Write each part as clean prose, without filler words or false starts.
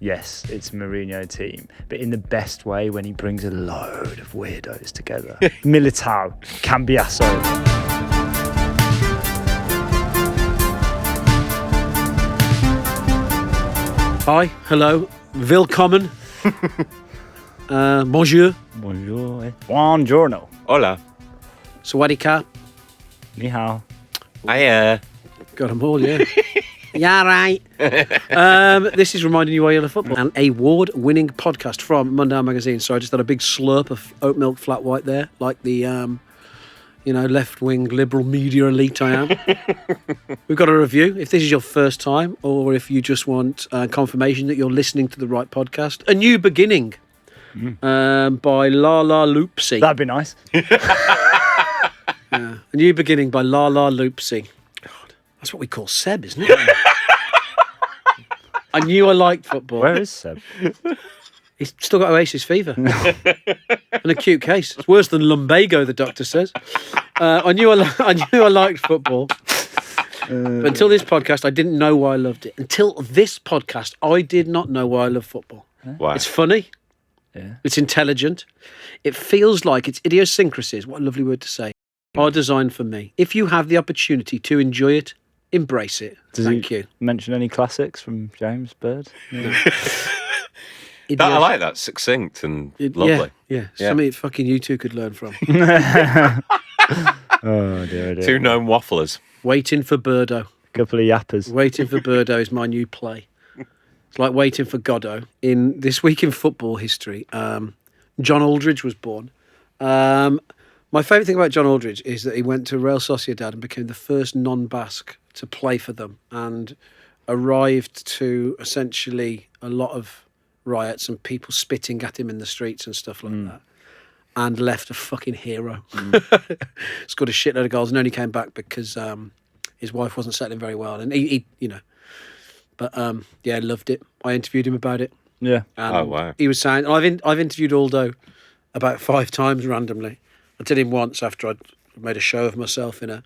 Yes, it's a Mourinho team, but in the best way when he brings a load of weirdos together. Militao, Cambiasso. Hi, hello, willkommen, bonjour, Bonjour. Buongiorno. Hola. sawadee ka. Ni hao. Hiya. Got them all, yeah. Yeah, right. This is Reminding You Why You Love Football, an award-winning podcast from Mundial magazine. So I just had a big slurp of oat milk flat white there, like the, left-wing liberal media elite I am. We've got a review. If this is your first time, or if you just want confirmation that you're listening to the right podcast, A New Beginning by Lala Loopsy. That'd be nice. A New Beginning by Lala Loopsy. God, that's what we call Seb, isn't it? I knew I liked football. Where is Seb? He's still got Oasis fever. An acute case. It's worse than lumbago, the doctor says. I knew I liked football. But until this podcast, I didn't know why I loved it. Until this podcast, I did not know why I love football. Why? It's funny. Yeah. It's intelligent. It feels like its idiosyncrasies, what a lovely word to say, are designed for me. If you have the opportunity to enjoy it, embrace it. Thank you. Mention any classics from James Bird? No. I like that. Succinct and lovely. Yeah. Something fucking you two could learn from. Oh dear. Two known wafflers. Waiting for Birdo. Couple of yappers. Waiting for Birdo is my new play. It's like Waiting for Godot. In This Week in Football history, John Aldridge was born. My favourite thing about John Aldridge is that he went to Real Sociedad and became the first non-Basque to play for them, and arrived to essentially a lot of riots and people spitting at him in the streets and stuff like that, and left a fucking hero. Scored a shitload of goals and only came back because his wife wasn't settling very well, and he but loved it. I interviewed him about it. Yeah. Oh wow. He was saying, I've interviewed Aldo about 5 times randomly. I did him once after I'd made a show of myself in a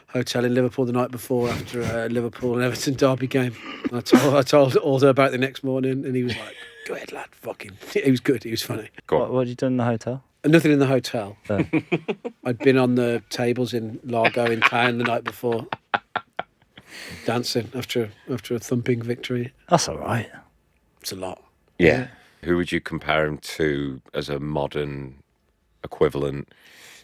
hotel in Liverpool the night before, after a Liverpool and Everton derby game. I told Aldo about it the next morning, and he was like, "Go ahead, lad, fucking." He was good. He was funny. What had you done in the hotel? Nothing in the hotel. Oh. I'd been on the tables in Largo in town the night before, dancing after a thumping victory. That's all right. It's a lot. Yeah. Who would you compare him to as a modern equivalent?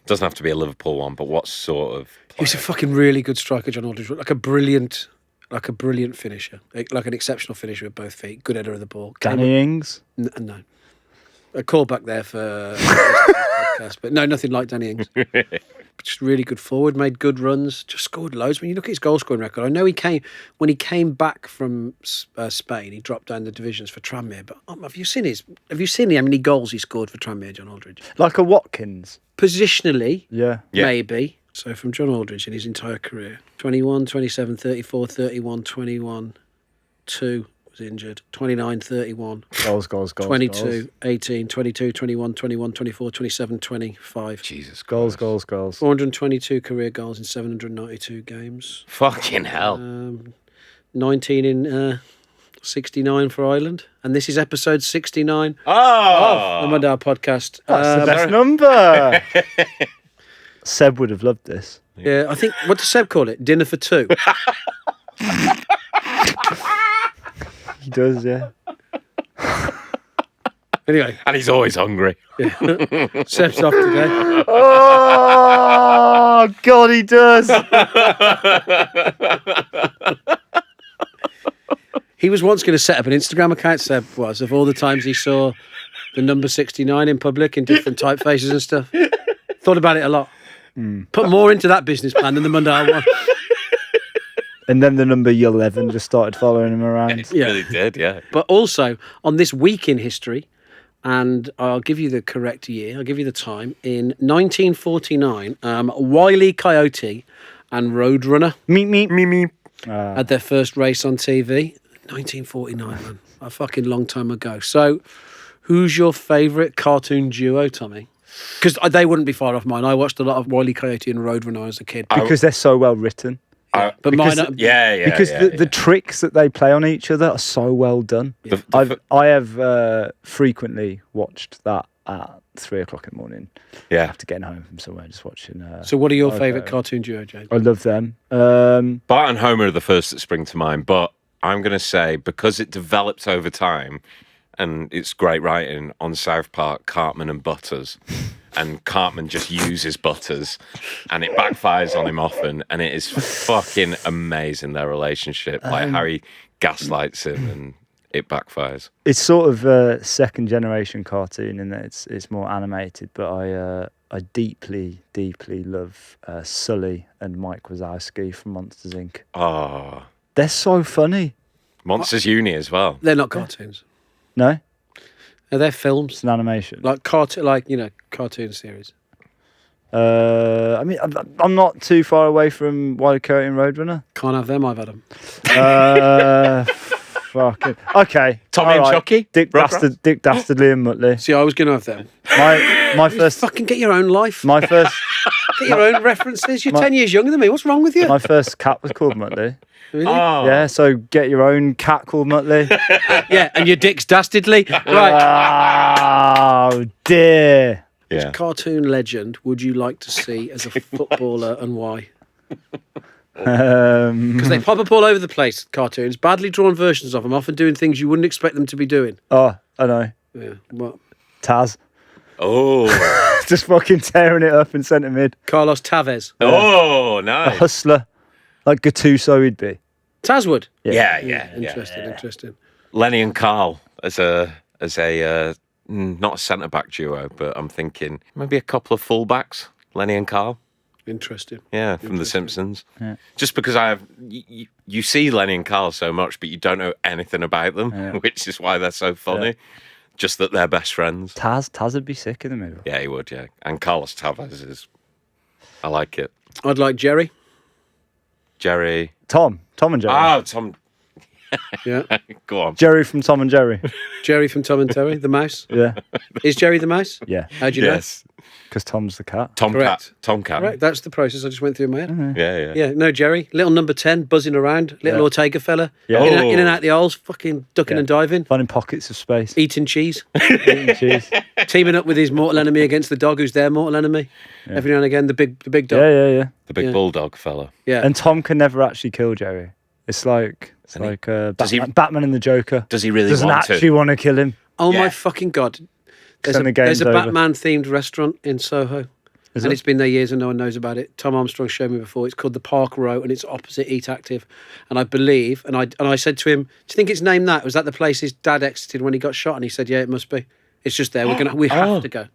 Doesn't have to be a Liverpool one, but what sort of player? He was a fucking really good striker, John Aldridge. Like a brilliant finisher, like an exceptional finisher with both feet. Good header of the ball. Danny Ings? No. A call back there for podcast, but no, nothing like Danny Ings. Just really good forward, made good runs, just scored loads. When you look at his goal scoring record, I know when he came back from Spain, he dropped down the divisions for Tranmere. But have you seen how many goals he scored for Tranmere, John Aldridge? Like a Watkins? Positionally, Yeah. maybe. So from John Aldridge in his entire career, 21, 27, 34, 31, 21, 2 was injured, 29, 31. Goals. 22, goals. 18, 22, 21, 21, 24, 27, 25. Jesus Goals. Christ. 422 career goals in 792 games. Fucking hell. 19 in 69 for Ireland. And this is episode 69 Oh! of the Mundial podcast. That's the best number. Seb would have loved this. Yeah, I think, what does Seb call it? Dinner for 2? He does, yeah. Anyway. And he's always hungry. Yeah. Seb's off today. Oh, God, he does. He was once going to set up an Instagram account, Seb was, of all the times he saw the number 69 in public in different typefaces and stuff. Thought about it a lot. Put more into that business plan than the Mundial one. And then the number 11 just started following him around. It really did, yeah. But also, on this week in history, and I'll give you the correct year, I'll give you the time, in 1949, Wile E, Coyote and Road Runner Meep. had their first race on TV. 1949, man. A fucking long time ago. So, who's your favourite cartoon duo, Tommy? Because they wouldn't be far off mine. I watched a lot of Wile E, Coyote and Road Runner as a kid. Because they're so well written. But Because- mine, because the tricks that they play on each other are so well done. I have frequently watched that at 3 o'clock in the morning. Yeah. After getting home from somewhere, just watching. so what are your favourite cartoon duo, James? I love them. Bart and Homer are the first that spring to mind, but I'm going to say because it develops over time and it's great writing on South Park, Cartman and Butters. And Cartman just uses Butters and it backfires on him often. And it is fucking amazing, their relationship. Like Harry gaslights him and it backfires. It's sort of a second generation cartoon in that it's more animated, but I deeply love Sully and Mike Wazowski from Monsters Inc. Oh, They're so funny. Monsters Uni as well. They're not cartoons. No, They're films. it's an animation. Like cartoon series. I mean, I'm not too far away from Wile E, Coyote and Road Runner. Can't have them. I've had them. Fucking okay. Tommy and Chucky? Dick Dastardly and Muttley. See, I was going to have them. My first, Fucking get your own life. my first, Get your own references. You're 10 years younger than me. What's wrong with you? my first cat was called Muttley. Really? Oh. Yeah, so get your own cat called Muttley. Yeah, and your dick's dastardly. Right. Oh dear. Yeah. Cartoon legend would you like to see as a footballer and why? Because they pop up all over the place, cartoons. Badly drawn versions of them, often doing things you wouldn't expect them to be doing. Oh, I know. Yeah. What? Taz. Oh. Just fucking tearing it up in centre mid. Carlos Tazez. Oh, A nice. hustler. Like Gattuso he'd be. Tazwood. Yeah. Interesting. Lenny and Carl as a not a centre back duo, but I'm thinking maybe a couple of fullbacks. Lenny and Carl. Interesting. Yeah, from The Simpsons. Yeah. Just because you see Lenny and Carl so much, but you don't know anything about them, which is why they're so funny. Yeah. Just that they're best friends. Taz would be sick in the middle. Yeah, he would, yeah. And Carlos Tevez is... I like it. I'd like Jerry. Jerry. Tom and Jerry. Oh, Tom. Yeah. Go on. Jerry from Tom and Jerry. Jerry from Tom and Terry, the mouse. Yeah. Is Jerry the mouse? Yeah. How do you know? Because Tom's the cat. Correct. Tomcat. Right, that's the process I just went through in my head. Yeah. Yeah, no, Jerry. Little number 10, buzzing around. Little Ortega fella. Yeah. In and out the holes, fucking ducking and diving. Finding pockets of space. Eating cheese. Eating cheese. Teaming up with his mortal enemy against the dog who's their mortal enemy. Yeah. Every now and again, the big dog. Yeah. The big bulldog fella. Yeah. And Tom can never actually kill Jerry. It's like Batman and the Joker. Does he really Doesn't want to? actually want to kill him. Oh my fucking God. There's a Batman-themed restaurant in Soho. It's been there years and no one knows about it. Tom Armstrong showed me before. It's called the Park Row and it's opposite Eat Active. And I believe, and I said to him, do you think it's named that? Was that the place his dad exited when he got shot? And he said, yeah, it must be. It's just there. We have to go.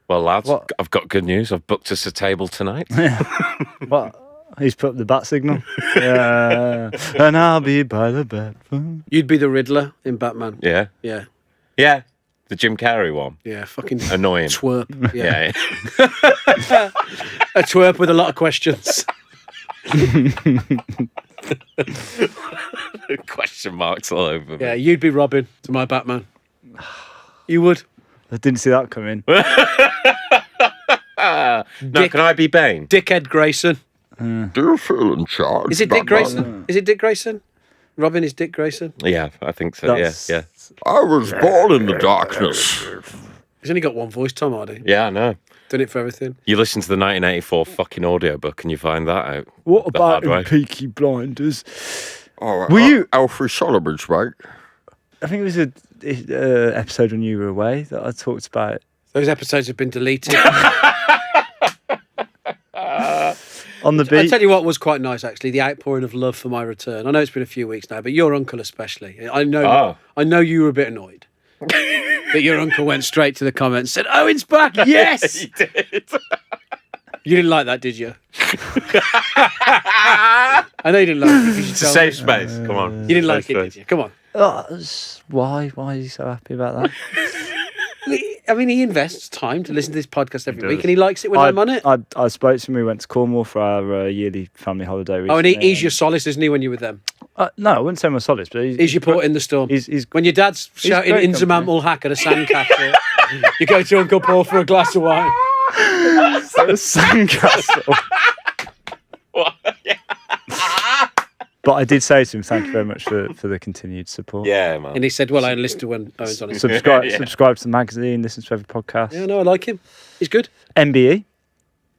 Well, lads, I've got good news. I've booked us a table tonight. What? He's put up the bat signal. Yeah. And I'll be by the bed. You'd be the Riddler in Batman. Yeah. Yeah. Yeah. The Jim Carrey one. Yeah, fucking annoying. Twerp. Yeah. A twerp with a lot of questions. Question marks all over me. Yeah, you'd be Robin to my Batman. You would. I didn't see that coming. No, can I be Bane? Dickhead Grayson. Do you feel in charge? Is it Dick Grayson? Is it Dick Grayson? Robin is Dick Grayson? Yeah, I think so. Yeah. I was born in the darkness. He's only got one voice, Tom Hardy. Yeah, I know. Done it for everything. You listen to the 1984 fucking audiobook and you find that out. What the about hard way. in Peaky Blinders? Oh, Were you Alfred Solomons, mate? I think it was a episode when you were away that I talked about. Those episodes have been deleted. On the beach. I'll tell you what was quite nice, actually, the outpouring of love for my return. I know it's been a few weeks now, but your uncle especially. I know you were a bit annoyed. But your uncle went straight to the comments and said, Owen's back, yes! He did. You didn't like that, did you? I know you didn't like it. It's a safe space. Come on. You didn't like it, did you? Come on. Why? Why is he so happy about that? I mean, he invests time to listen to this podcast every week and he likes it when I'm on it. I spoke to him. We went to Cornwall for our yearly family holiday recently. Oh, and he's your solace, isn't he, when you're with them? No, I wouldn't say my solace, but he's your port in the storm. He's when your dad's shouting Inzamam ul Haq at a sandcastle, you go to Uncle Paul for a glass of wine. A sandcastle. What? But I did say to him, thank you very much for the continued support. Yeah, man. And he said, well, I listened to when Owen's on it. Subscribe to the magazine, listen to every podcast. Yeah, no, I like him. He's good. MBE.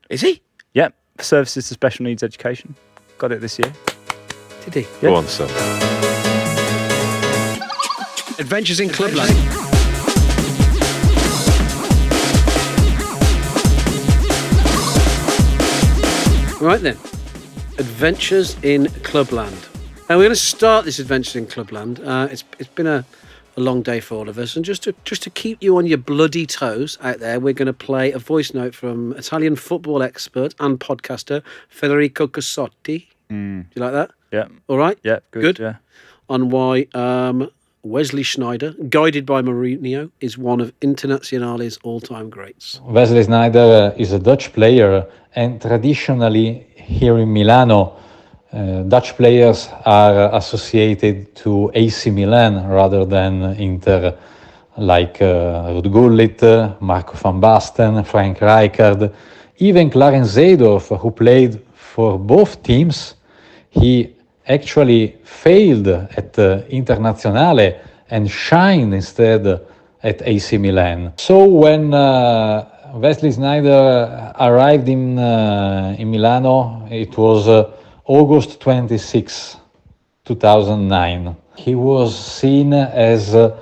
Is he? Yep. Services to Special Needs Education. Got it this year. Did he? Go on, son. Adventures in Clubland. Right then. Adventures in Clubland. Now we're going to start this Adventures in Clubland. It's been a long day for all of us, and just to keep you on your bloody toes out there, we're going to play a voice note from Italian football expert and podcaster Federico Casotti. Do you like that? Yeah. All right? Yeah, good. Yeah. On why Wesley Sneijder, guided by Mourinho, is one of Internazionale's all-time greats. Wesley Sneijder is a Dutch player, and traditionally here in Milano, Dutch players are associated to AC Milan rather than Inter, like Ruud Gullit, Marco van Basten, Frank Rijkaard, even Clarence Seedorf, who played for both teams. He actually failed at Internazionale and shined instead at AC Milan. So when Wesley Sneijder arrived in Milano, it was August 26, 2009. He was seen as a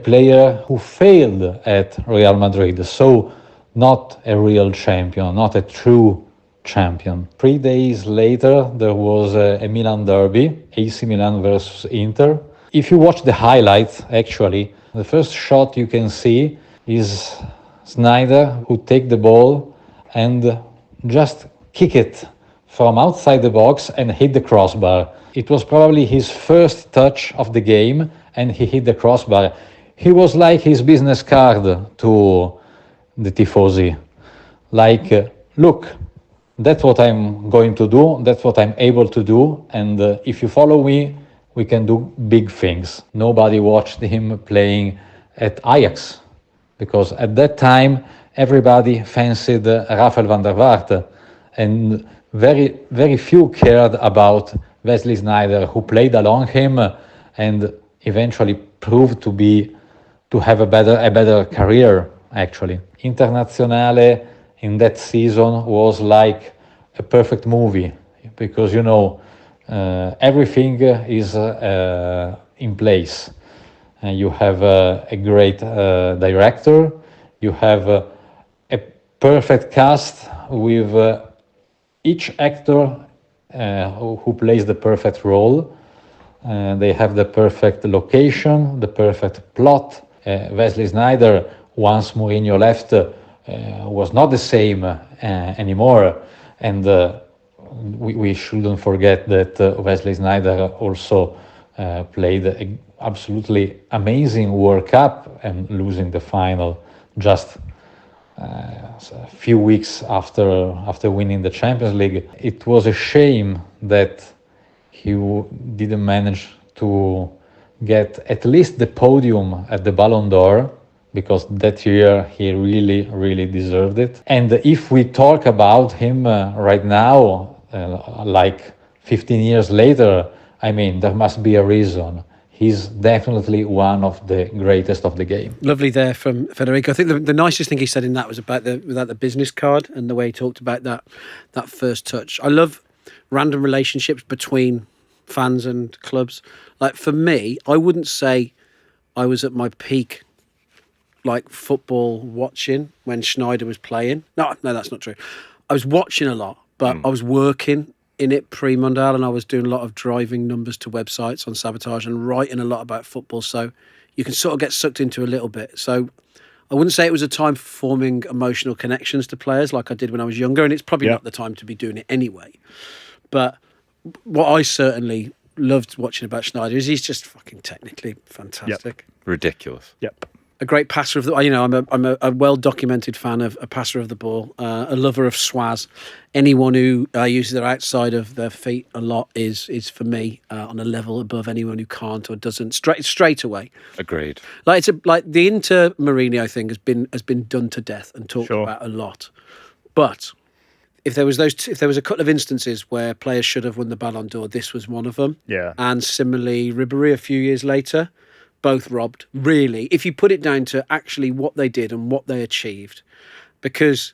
player who failed at Real Madrid, so not a real champion, not a true champion. 3 days later, there was a Milan derby, AC Milan versus Inter. If you watch the highlights, actually, the first shot you can see is Sneijder who take the ball and just kick it from outside the box and hit the crossbar. It was probably his first touch of the game, and he hit the crossbar. He was like his business card to the tifosi. Like, look, that's what I'm going to do, that's what I'm able to do, and if you follow me, we can do big things. Nobody watched him playing at Ajax, because at that time, everybody fancied Rafael van der Vaart, and very, very few cared about Wesley Sneijder, who played along him and eventually proved to have a better career, actually. Internazionale in that season was like a perfect movie, because, you know, everything is in place. You have a great director, you have a perfect cast with each actor who plays the perfect role. They have the perfect location, the perfect plot. Wesley Sneijder, once Mourinho left, was not the same anymore. And we shouldn't forget that Wesley Sneijder also played an absolutely amazing World Cup and losing the final just a few weeks after winning the Champions League. It was a shame that he didn't manage to get at least the podium at the Ballon d'Or, because that year he really, really deserved it. And if we talk about him right now, like 15 years later, I mean, there must be a reason. He's definitely one of the greatest of the game. Lovely there from Federico. I think the nicest thing he said in that was about the business card and the way he talked about that first touch. I love random relationships between fans and clubs. Like, for me, I wouldn't say I was at my peak, like, football watching when Sneijder was playing. No, that's not true. I was watching a lot, but I was working in it pre-Mundial, and I was doing a lot of driving numbers to websites on Sabotage and writing a lot about football, so you can sort of get sucked into a little bit. So I wouldn't say it was a time for forming emotional connections to players like I did when I was younger, and it's probably not the time to be doing it anyway. But what I certainly loved watching about Sneijder is he's just fucking technically fantastic. Ridiculous. Yep. A great passer of the, you know, I'm a well-documented fan of a passer of the ball, a lover of swazz. Anyone who uses their outside of their feet a lot is for me on a level above anyone who can't or doesn't straight away. Agreed. Like the Inter Mourinho thing has been done to death and talked about a lot, but if there was a couple of instances where players should have won the Ballon d'Or, this was one of them. Yeah. And similarly, Ribéry a few years later, both robbed. Really, if you put it down to actually what they did and what they achieved, because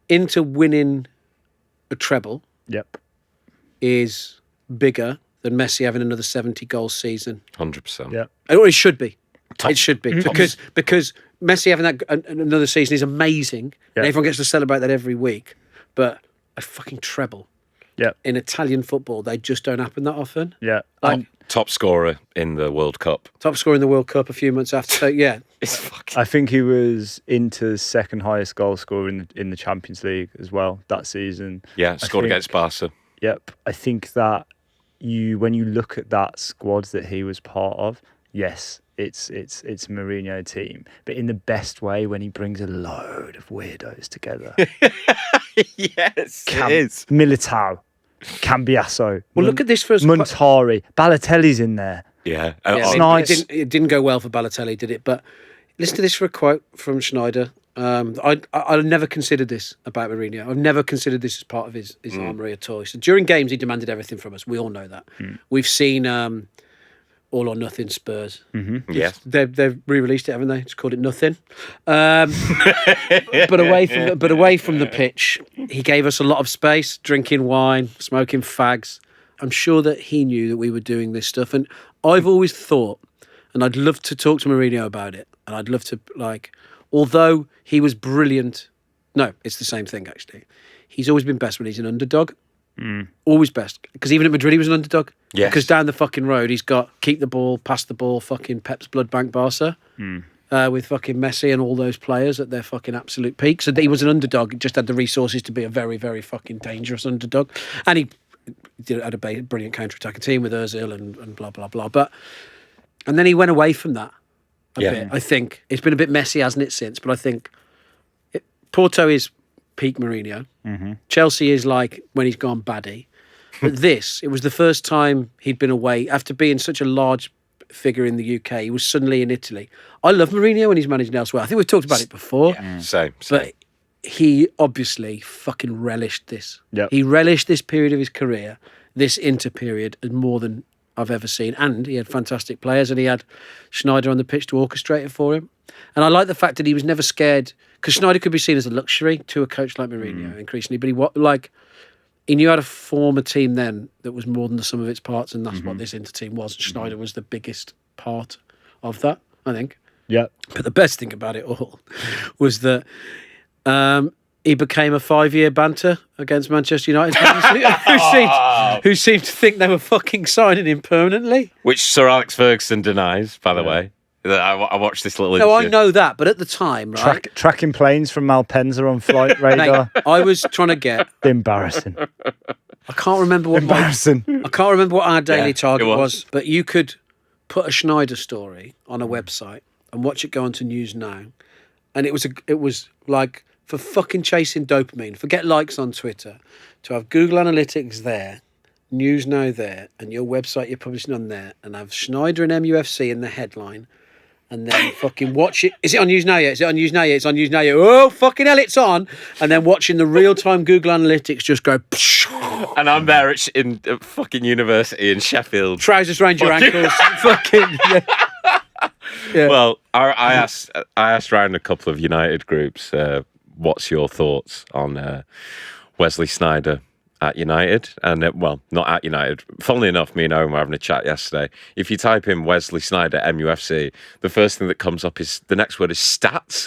into winning a treble Yep. is bigger than Messi having another 70 goal season. 100%. Yeah. Or it should be. It should be because Messi having that another season is amazing, and everyone gets to celebrate that every week. But a fucking treble, in Italian football, they just don't happen that often. Yeah. Top scorer in the World Cup. Top scorer in the World Cup a few months after. So It's fucking... I think he was Inter's second highest goal scorer in the Champions League as well that season. Yeah, scored against Barca. Yep. I think that when you look at that squad that he was part of, yes, it's Mourinho team, but in the best way when he brings a load of weirdos together. Yes, it is. Militao, Cambiasso. Well, look at this first. Montari, Balotelli's in there. Yeah. It didn't go well for Balotelli, did it? But listen to this for a quote from Sneijder. I never considered this about Mourinho. I've never considered this as part of his armoury at all. So during games, he demanded everything from us. We all know that. We've seen All or Nothing Spurs. Mm-hmm. Yeah. They've re-released it, haven't they? It's called it Nothing. But away from the pitch, he gave us a lot of space, drinking wine, smoking fags. I'm sure that he knew that we were doing this stuff. And I've always thought, and I'd love to talk to Mourinho about it, and I'd love to, although he was brilliant, no, it's the same thing, actually. He's always been best when he's an underdog. Always best. Because even at Madrid, he was an underdog. Yes. Because down the fucking road, he's got keep the ball, pass the ball, fucking Pep's Blood Bank Barca. With fucking Messi and all those players at their fucking absolute peak. So he was an underdog, just had the resources to be a very, very fucking dangerous underdog. And he had a brilliant counter-attacking team with Ozil and blah, blah, blah. And then he went away from that a bit, I think. It's been a bit messy, hasn't it, since? But I think Porto is peak Mourinho. Chelsea is like when he's gone baddie. But it was the first time he'd been away after being such a large figure in the UK. He was suddenly in Italy. I love Mourinho when he's managed elsewhere. I think we've talked about it before. Same. But he obviously fucking relished this. Yep. He relished this period of his career, this inter period, more than I've ever seen. And he had fantastic players, and he had Sneijder on the pitch to orchestrate it for him. And I like the fact that he was never scared, because Sneijder could be seen as a luxury to a coach like Mourinho increasingly, but he knew how to form a team then that was more than the sum of its parts, and that's what this Inter team was. Sneijder was the biggest part of that, I think. Yeah. But the best thing about it all was that he became a 5-year banter against Manchester United, who seemed to think they were fucking signing him permanently. Which Sir Alex Ferguson denies, by the way. I watched this little No, interview. I know that, but at the time, right? Tracking planes from Malpensa on flight radar. Mate, I was trying to get. Embarrassing. I can't remember what our daily target was, but you could put a Sneijder story on a website and watch it go onto News Now, and it was like for fucking chasing dopamine. Forget likes on Twitter, to have Google Analytics there, News Now there, and your website you're publishing on there, and have Sneijder and MUFC in the headline. And then fucking watch it. Is it on News Now yet? Is it on News Now yet? It's on News Now yet. Oh, fucking hell, it's on. And then watching the real-time Google Analytics just go... And I'm there in fucking university in Sheffield. Trousers round your ankles. Fucking... Yeah. Well, I asked around a couple of United groups, what's your thoughts on Wesley Sneijder at United? And not at United. Funnily enough, me and Owen were having a chat yesterday. If you type in Wesley Sneijder MUFC, the first thing that comes up is the next word is stats.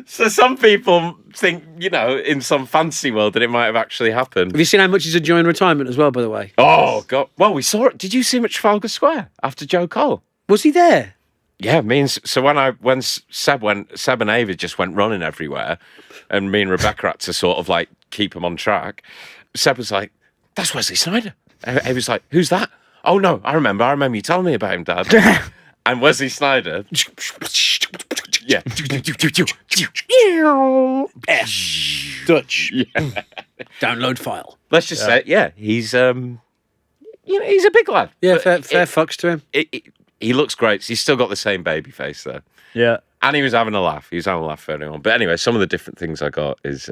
So some people think, in some fancy world that it might have actually happened. Have you seen how much he's enjoying retirement as well, by the way? Oh, God. Well, we saw it. Did you see him at Trafalgar Square after Joe Cole? Was he there? Yeah, so when Seb and Ava just went running everywhere, and me and Rebecca had to sort of keep him on track. Seb was like, "That's Wesley Sneijder." Ava was like, "Who's that?" "Oh no, I remember you telling me about him, Dad." And Wesley Sneijder, yeah, Dutch. Download file. Let's just say, he's he's a big lad. Yeah, fair fucks to him. He looks great. He's still got the same baby face though. Yeah. And he was having a laugh. He was having a laugh early on. But anyway, some of the different things I got is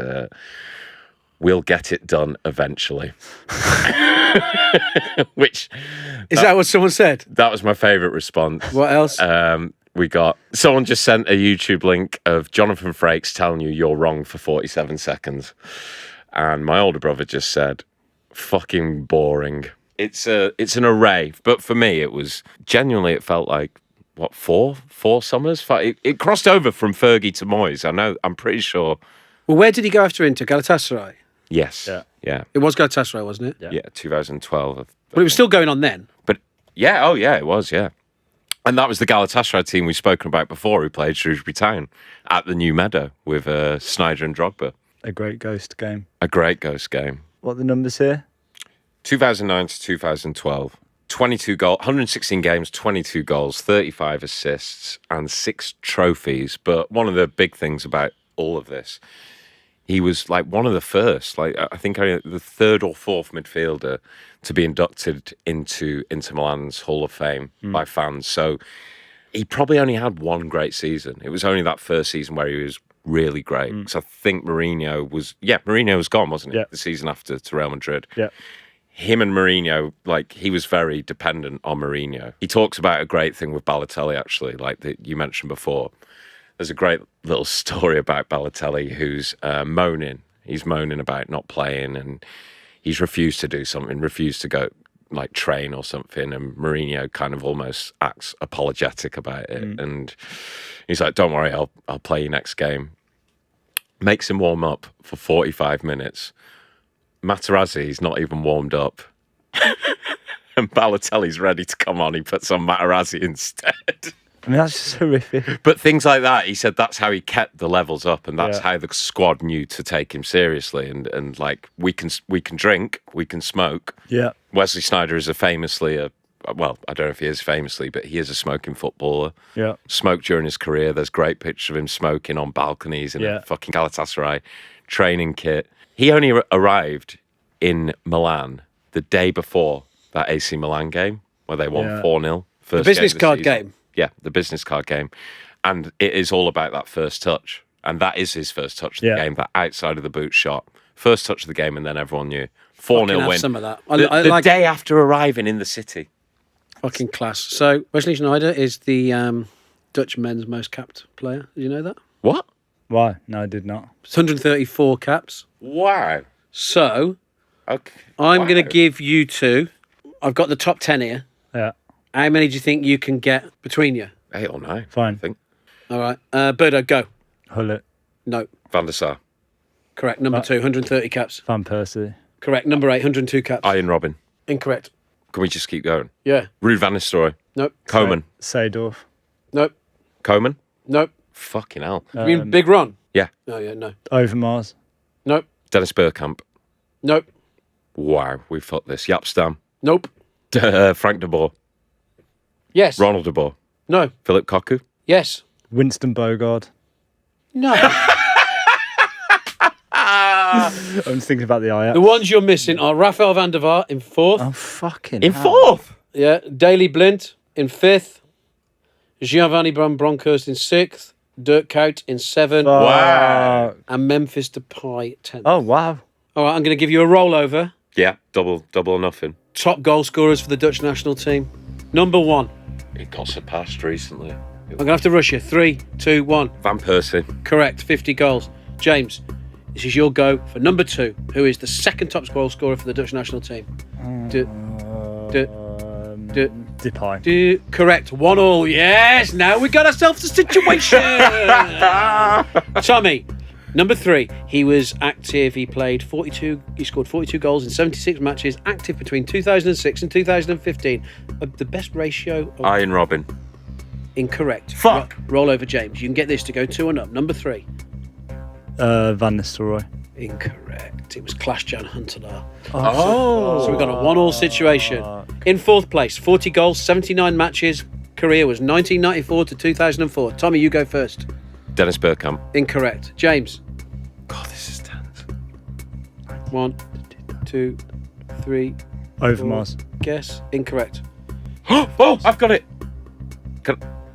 we'll get it done eventually. Which... Is that what someone said? That was my favourite response. What else? We got... Someone just sent a YouTube link of Jonathan Frakes telling you you're wrong for 47 seconds. And my older brother just said, fucking boring. It's an array. But for me, it was... Genuinely, it felt like... What, four summers? It crossed over from Fergie to Moyes. I'm pretty sure. Well, where did he go after Inter? Galatasaray? Yes. Yeah. It was Galatasaray, wasn't it? Yeah, 2012. But it was still going on then. But yeah, it was, yeah. And that was the Galatasaray team we've spoken about before who played Shrewsbury Town at the New Meadow with Sneijder and Drogba. A great ghost game. A great ghost game. What are the numbers here? 2009 to 2012. 22 goals, 116 games, 22 goals, 35 assists, and 6 trophies. But one of the big things about all of this, he was like one of the first, like I think the third or fourth midfielder to be inducted into Inter Milan's Hall of Fame by fans. So he probably only had one great season. It was only that first season where he was really great. Because I think Mourinho was gone, wasn't he? Yeah. The season after to Real Madrid. Yeah. Him and Mourinho, like, he was very dependent on Mourinho. He talks about a great thing with Balotelli, actually, like that you mentioned before. There's a great little story about Balotelli who's moaning. He's moaning about not playing, and he's refused to do something, refused to go, like, train or something, and Mourinho kind of almost acts apologetic about it. And he's like, don't worry, I'll play you next game. Makes him warm up for 45 minutes. Materazzi's not even warmed up. And Balotelli's ready to come on. He puts on Materazzi instead. I mean, that's just horrific. But things like that, he said that's how he kept the levels up, and that's how the squad knew to take him seriously. And like, we can drink, we can smoke. Yeah. Wesley Sneijder is well, I don't know if he is famously, but he is a smoking footballer. Yeah. Smoked during his career. There's great pictures of him smoking on balconies in a fucking Galatasaray training kit. He only arrived in Milan the day before that AC Milan game where they won 4-0. The business card game. Yeah, the business card game. And it is all about that first touch. And that is his first touch of the game, that outside of the boot shot. First touch of the game, and then everyone knew. 4-0 win. Some of that. The day after arriving in the city. Fucking class. So, Wesley Sneijder is the Dutch men's most capped player. Did you know that? What? Why? No, I did not. It's 134 caps. Wow. So, Okay. I'm going to give you two. I've got the top 10 here. Yeah. How many do you think you can get between you? 8 or 9. Fine. I think. All right. Birdo, go. Hullet. No. Van der Sar. Correct. Number 2, 130 caps. Van Persie. Correct. Number 8, 102 caps. Ian Robin. Incorrect. Can we just keep going? Yeah. Ruud van Nistelrooy. Nope. Koeman. Seedorf. Nope. Koeman. Nope. Fucking hell. You mean Big Ron? Yeah. Oh, yeah, no. Overmars. Nope. Dennis Bergkamp. Nope. Wow, we fucked this. Jaap Stam. Nope. Frank de Boer. Yes. Ronald de Boer. No. Philip Cocu. Yes. Winston Bogard. No. I'm just thinking about the Ajax. The ones you're missing are Rafael van der Vaart in 4th. Oh, fucking In hell. 4th? Yeah. Daley Blind in 5th. Giovanni Bronckhorst in 6th. Dirk Kuyt in 7th. Wow. And Memphis Depay 10th. Oh, wow. All right, I'm going to give you a rollover. Yeah, double or nothing. Top goal scorers for the Dutch national team. Number 1. It got surpassed recently. I'm going to have to rush you. 3, 2, 1. Van Persie. Correct. 50 goals. James, this is your go for number 2. Who is the second top goal scorer for the Dutch national team? Depay. Correct. 1-1. Yes. Now we got ourselves a situation. Tommy, number 3. He was active. He played 42. He scored 42 goals in 76 matches. Active between 2006 and 2015. The best ratio. Ian Robin. Incorrect. Fuck. Roll over, James. You can get this to go 2-up. Number 3. Van Nistelrooy. Incorrect. It was Klaas-Jan Huntelaar. Oh. So we've got a 1-1 situation. In 4th place, 40 goals, 79 matches. Career was 1994 to 2004. Tommy, you go first. Dennis Bergkamp. Incorrect. James. God, this is tense. 1, 2, 3. Overmars. Guess. Incorrect. Oh, I've got it.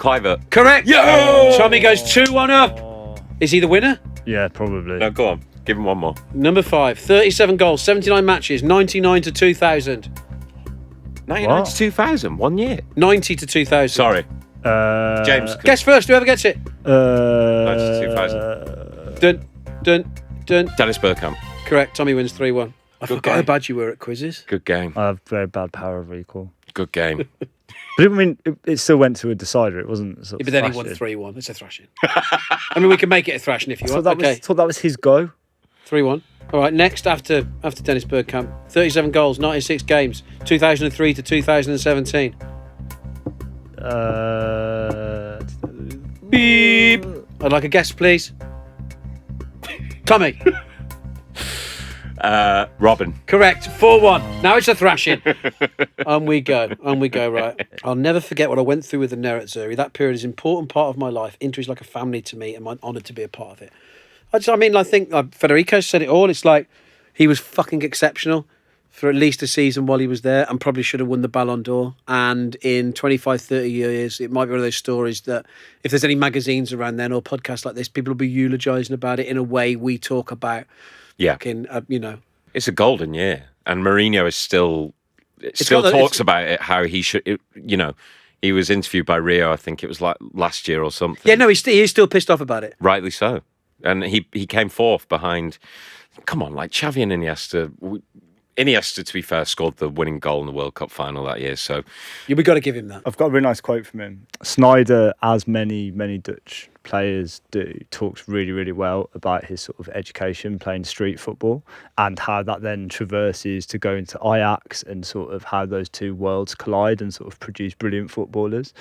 Kluivert. Correct. Yo! Tommy goes 2-1 up. Is he the winner? Yeah, probably. No, go on. Give him one more. Number 5, 37 goals, 79 matches, 99 to 2000. 99 to 2000, 1 year. 90 to 2000. Sorry. James. Guess first, whoever gets it. 90 to 2000. Dun. Dennis Bergkamp. Correct. Tommy wins 3-1. I Good forgot how game. bad you were at quizzes. Good game. I have very bad power of recall. Good game. But I mean, it still went to a decider. It wasn't. Sort Yeah, of but then he won thrashing. 3-1. It's a thrashing. I mean, we can make it a thrashing if you want. Okay. Thought that was his go. 3-1. All right, next after Dennis Bergkamp, 37 goals, 96 games, 2003 to 2017. Beep. I'd like a guess, please. Tommy. Robin. Correct. 4-1. Now it's a thrashing. On we go, right. I'll never forget what I went through with the Nerazzurri. That period is an important part of my life. Inter is like a family to me, and I'm honoured to be a part of it. I think Federico said it all. It's like he was fucking exceptional for at least a season while he was there, and probably should have won the Ballon d'Or. And in 25, 30 years, it might be one of those stories that if there's any magazines around then or podcasts like this, people will be eulogising about it in a way we talk about. Yeah. Fucking, It's a golden year. And Mourinho is still talks about it, how he should, he was interviewed by Rio, I think it was like last year or something. Yeah, no, he's still pissed off about it. Rightly so. And he came fourth behind, come on, like Xavi and Iniesta. Iniesta, to be fair, scored the winning goal in the World Cup final that year. So We've got to give him that. I've got a really nice quote from him. Sneijder, as many Dutch players do, talks really, really well about his sort of education playing street football and how that then traverses to go into Ajax and sort of how those two worlds collide and sort of produce brilliant footballers.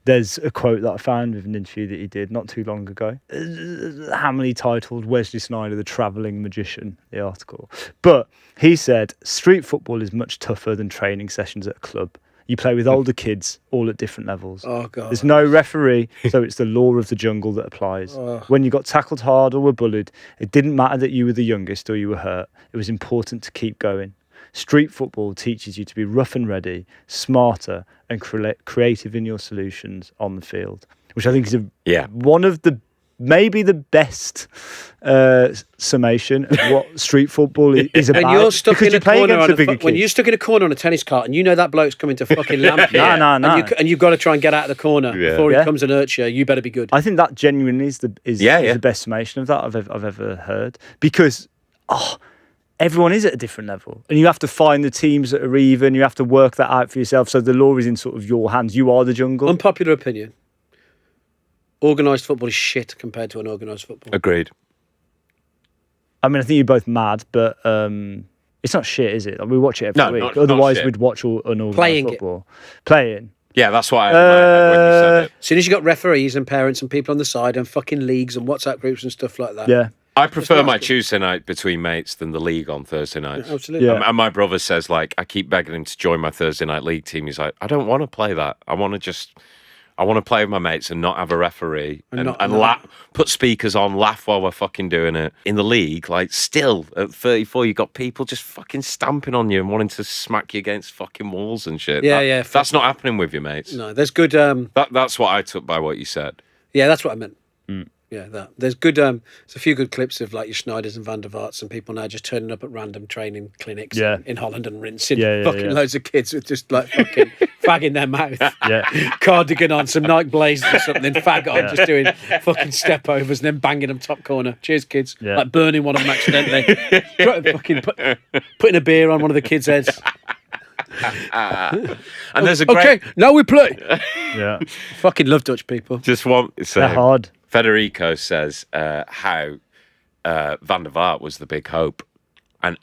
There's a quote that I found with an interview that he did not too long ago. Hamily titled Wesley Sneijder, the Travelling Magician, the article. But he said, street football is much tougher than training sessions at a club. You play with older kids, all at different levels. Oh, God. There's no referee, so it's the law of the jungle that applies. When you got tackled hard or were bullied, it didn't matter that you were the youngest or you were hurt. It was important to keep going. Street football teaches you to be rough and ready, smarter, and creative in your solutions on the field, which I think is one of the maybe the best summation of what street football is about. When you're stuck in a corner when you're kids. stuck in a corner on a tennis cart and you know that bloke's coming to fucking lamp you, No. and you've got to try and get out of the corner before he comes and hurts you, you better be good. I think that genuinely is the best summation of that I've ever heard, because everyone is at a different level and you have to find the teams that are even. You have to work that out for yourself. So the law is in sort of your hands. You are the jungle. Unpopular opinion. Organised football is shit compared to unorganised football. agreed. I mean, I think you're both mad, but it's not shit, is it? Like, we watch it every week. not Otherwise, shit. we'd watch all unorganised Playing football. Playing. Yeah, that's why I had in my head when you said it. As soon as you got referees and parents and people on the side and fucking leagues and WhatsApp groups and stuff like that. Yeah. I prefer my Tuesday night between mates than the league on Thursday nights. Absolutely. Yeah. And my brother says, like, I keep begging him to join my Thursday night league team. He's like, I don't want to play that. I want to play with my mates and not have a referee and put speakers on, laugh while we're fucking doing it. In the league, like, still at 34, you've got people just fucking stamping on you and wanting to smack you against fucking walls and shit. Yeah. That's not happening with your mates. No, there's good. That's what I took by what you said. Yeah, that's what I meant. Yeah, that. There's good. There's a few good clips of like your Schneiders and Van der Vaarts and people now just turning up at random training clinics in Holland and rinsing loads of kids with just like fucking fag in their mouth, cardigan on, some Nike blazers or something, then fag on, just doing fucking step overs and then banging them top corner. Cheers, kids. Yeah. Like burning one of them accidentally, fucking putting a beer on one of the kids' heads. And there's a great... Okay, now we play. Yeah. Fucking love Dutch people. Just want to say, They're hard. Federico says how Van der Vaart was the big hope, and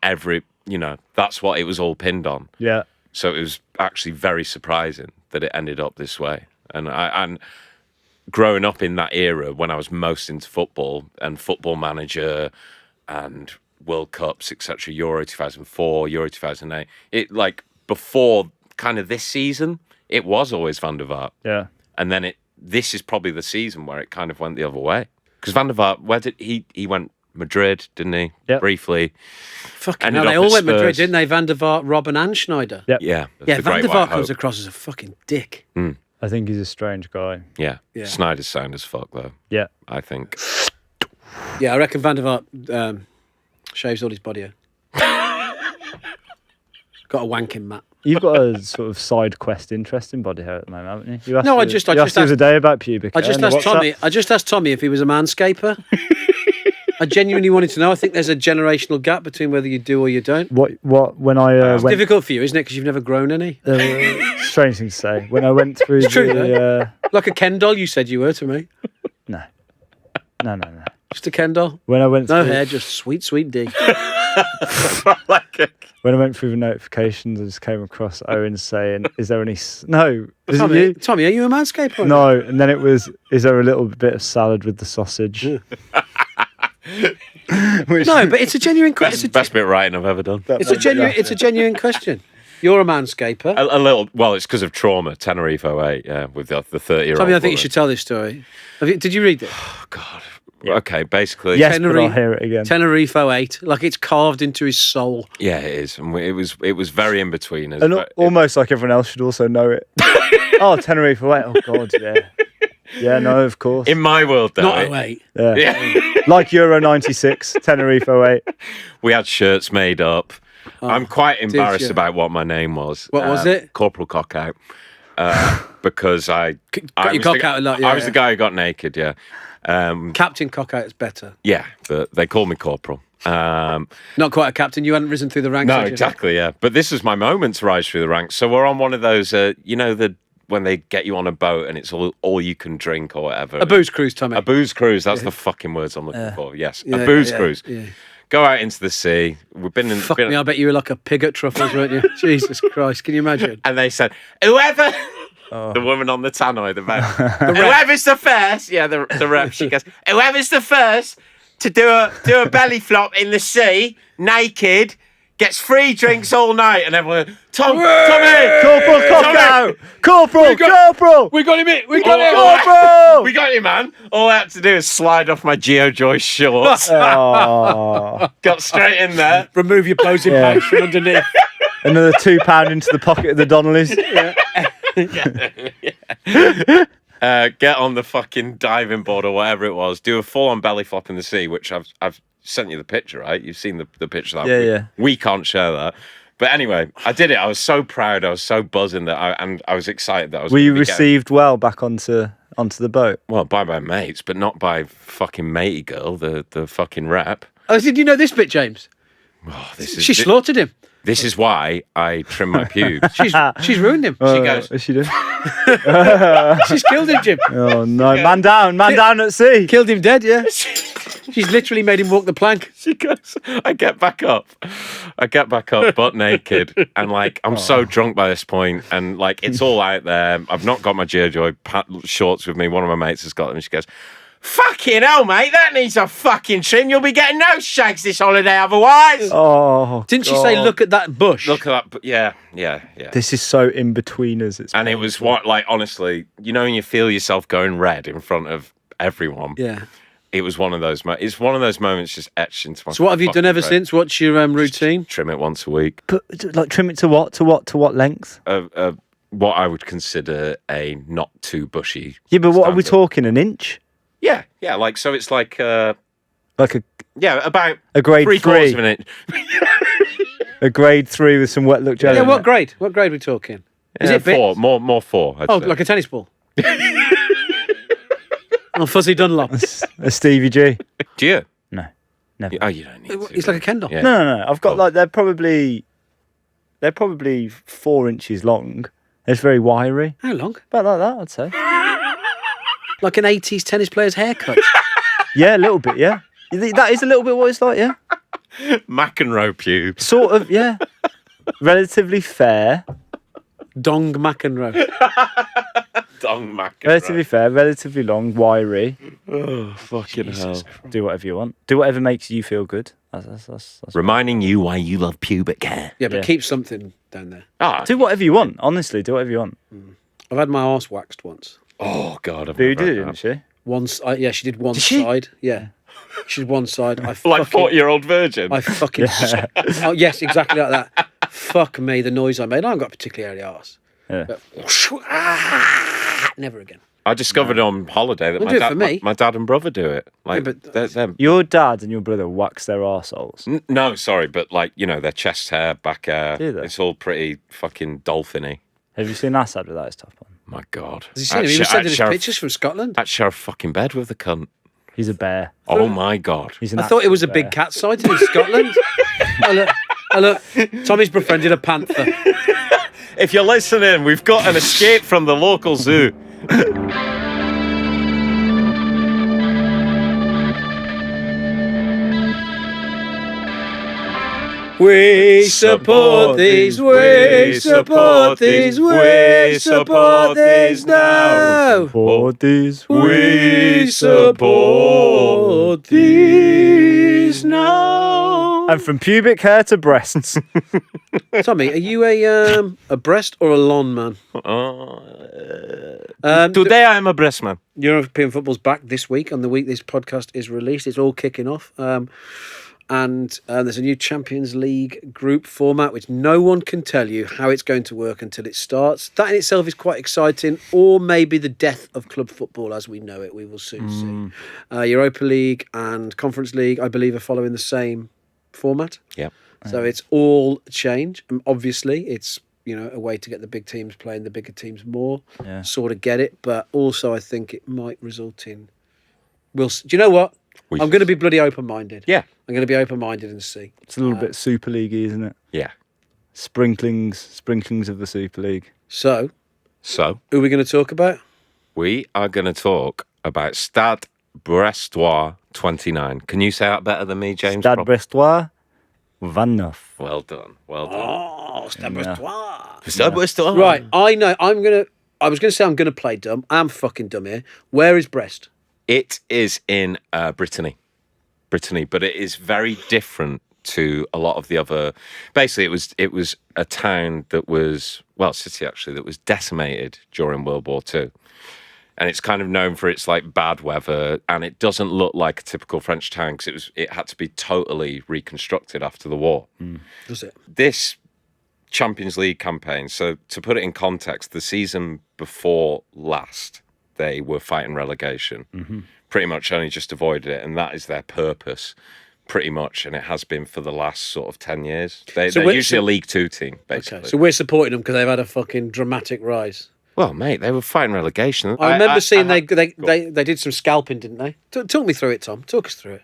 that's what it was all pinned on. Yeah. So it was actually very surprising that it ended up this way. And growing up in that era when I was most into football and Football Manager and World Cups, etc., Euro 2004, Euro 2008, it like before kind of this season, it was always Van der Vaart. Yeah. And then this is probably the season where it kind of went the other way. Because Van der Vaart, where did he went Madrid, didn't he? Yep. Briefly. Fucking hell, they all went Madrid, didn't they? Van der Vaart, Robin and Schneider. Yep. Yeah. Yeah, the Van Great der White Vaart comes Hope. across as a fucking dick. I think he's a strange guy. Yeah. Yeah. Sneijder's sound as fuck, though. Yeah. I think. Yeah, I reckon Van der Vaart shaves all his body hair. Got a wanking mat. You've got a sort of side quest interest in body hair at the moment, haven't you? No, I you just asked the other day about pubic hair. I just on the asked WhatsApp. Tommy. I just asked Tommy if he was a manscaper. I genuinely wanted to know. I think there's a generational gap between whether you do or you don't. What when I It's went, difficult for you, isn't it? Because you've never grown any. strange thing to say. When I went through It's true, like a Ken doll, you said you were to me. no. Just a Ken doll. When I went No through, hair, just sweet, sweet D. when I went through the notifications, I just came across Owen saying, "Is there any?" No, is it Tommy, you? Tommy, are you a manscaper? No, and then it was, "Is there a little bit of salad with the sausage?" Which, No, but it's a genuine question. Best bit of writing I've ever done. It's a genuine question. You're a manscaper. A little. Well, it's because of trauma. Tenerife 08, yeah, with the 30-year-old. Tommy, I think you should tell this story. Did you read it? Oh, God. Okay, basically. yes, but I'll Tenerife- hear it again. Tenerife 08, like it's carved into his soul. Yeah, it is. And it was very in between. And almost like everyone else should also know it. Oh, Tenerife away. Oh God, yeah. Yeah, no, of course. In my world, though. Not 08. Yeah. Yeah. Like Euro 96, Tenerife 08. We had shirts made up. I'm quite embarrassed you? about what my name was. What was it? Corporal Cockout. Because I Got your cock out a lot, yeah. I was the guy who got naked, yeah. Captain Cockout's better. Yeah, but they call me Corporal. Not quite a captain. You hadn't risen through the ranks. No, had you? exactly, yeah. But this is my moment to rise through the ranks. So we're on one of those, when they get you on a boat and it's all you can drink or whatever. A booze cruise, Tommy. A booze cruise. That's the fucking words I'm looking for. Yes, Yeah, a booze yeah, cruise. yeah. Go out into the sea. We've been in. Fuck me, I bet you were like a pig at Truffles, weren't you? Jesus Christ, can you imagine? And they said, whoever. The woman on the tannoy, the whoever's the first, the rep, she goes, whoever's the first to do a belly flop in the sea, naked, gets free drinks all night. And everyone, Tommy! Corporal Cockout! Corporal! We got him in! We Corporal! We got you, man. All I had to do is slide off my GeoJoy shorts. Oh, Got straight in there. Remove your posing pants from underneath. another £2 into the pocket of the Donnellys. Get on the fucking diving board or whatever it was. Do a full-on belly flop in the sea, which I've sent you the picture, right? You've seen the picture of that. Yeah. We can't share that. But anyway, I did it. I was so proud. I was so buzzing that I was excited that I was. Were you gonna be getting- received well back onto the boat? Well, by my mates, but not by fucking matey girl, the fucking rep. Oh, did you know this bit, James? Oh, She slaughtered him. This is why I trim my pubes. She's ruined him. She goes, Is she doing? She's killed him, Jim. Oh no, man down at sea. Killed him dead, yeah. She's literally made him walk the plank. She goes, I get back up, butt naked, and like I'm so drunk by this point, and like it's all out there. I've not got my GeoJoy shorts with me. One of my mates has got them. And she goes, "Fucking hell, mate, that needs a fucking trim. You'll be getting no shags this holiday otherwise." Oh, Didn't she say, "Look at that bush"? Look at that, yeah. this is so in between us. It's And it was what, like, honestly, you know, when you feel yourself going red in front of everyone. Yeah. It was one of those. It's one of those moments just etched into my. So what have you done fucking ever brain. since? What's your routine? Trim it once a week. But like trim it to what? To what length? What I would consider a not too bushy. Yeah, but what are we standard. talking? An inch? Yeah. Like so, it's like Like about a grade 3/4 of an three, inch. a grade 3 with some wet look jelly. Yeah, in what it. grade? What grade are we talking? Is Yeah, it big? 4? More 4. I'd Oh, say. like a tennis ball. Oh, Fuzzy Dunlop. A Stevie G. Do you? No, never. Oh, you don't need to. It's like a Kendall. Yeah. No. I've got Oh. like they're probably 4 inches long. It's very wiry. How long? About like that, I'd say. Like an 80s tennis player's haircut. Yeah, a little bit. Yeah, that is a little bit what it's like. Yeah, McEnroe pubes. sort of. Yeah, relatively fair. Dong McEnroe. Dong McEnroe. Relatively fair. Relatively long. Wiry. Oh, fucking hell. Do whatever you want. Do whatever makes you feel good. That's Reminding you why you love pubic hair. Yeah, but Yeah. keep something down there. Ah, do whatever you want. Honestly, do whatever you want. I've had my arse waxed once. oh God. I've Boo never did it, had didn't that. she? Once, yeah, she did one she? side. Yeah, she did one side. I Like fucking, 40-year-old virgin. I fucking. Oh yes, exactly like that. Fuck me, the noise I made. I haven't got a particularly hairy arse. Yeah. But, never again. I discovered on holiday that Don't do it for me. my dad and brother do it. Like, Yeah, but they're- Your dad and your brother wax their arseholes. no, sorry, but like, their chest hair, back hair, Do they? it's all pretty fucking dolphin-y. Have you seen Asad without his top on? My God. Has he seen him? He was sending us pictures from Scotland. At share a fucking bed with the cunt. He's a bear. Oh my God. He's an I thought it was a actual big bear. cat sighting in Scotland. Oh, look. Tommy's befriended a panther. If you're listening, we've got an escape from the local zoo. We support these, we support these, we support these now. For these We support these now. And from pubic hair to breasts. Tommy, are you a breast or a lawn man? Today I'm a breast man. European football's back this week, on the week this podcast is released. It's all kicking off. And there's a new Champions League group format, which no one can tell you how it's going to work until it starts. That in itself is quite exciting, or maybe the death of club football as we know it. We will soon see. Europa League and Conference League, I believe, are following the same format. Yeah. So it's all change. And obviously, it's a way to get the big teams playing the bigger teams more. Yeah. Sort of get it, but also I think it might result in. Do you know what? I'm going to be bloody open-minded. Yeah. I'm going to be open-minded and see. It's a little bit Super League-y, isn't it? Yeah. Sprinklings of the Super League. So, So who are we going to talk about? we are going to talk about Stade Brestois 29. Can you say that better than me, James? Stade Brestois, 29. Well done. Well done. Oh, Stade Brestois. Stade Brestois. Right, I know. I was going to say I'm going to play dumb. I'm fucking dumb here. Where is Brest? It is in Brittany, but it is very different to a lot of the other. Basically, it was a town that was city actually that was decimated during World War II, and it's kind of known for its like bad weather, and it doesn't look like a typical French town because it had to be totally reconstructed after the war. Does it? This Champions League campaign. So to put it in context, the season before last, they were fighting relegation. Pretty much only just avoided it, and that is their purpose, pretty much, and it has been for the last sort of 10 years. They're usually a League Two team, basically. Okay, so we're supporting them because they've had a fucking dramatic rise. Well, mate, they were fighting relegation. I remember seeing they did some scalping, didn't they? Talk me through it, Tom. Talk us through it.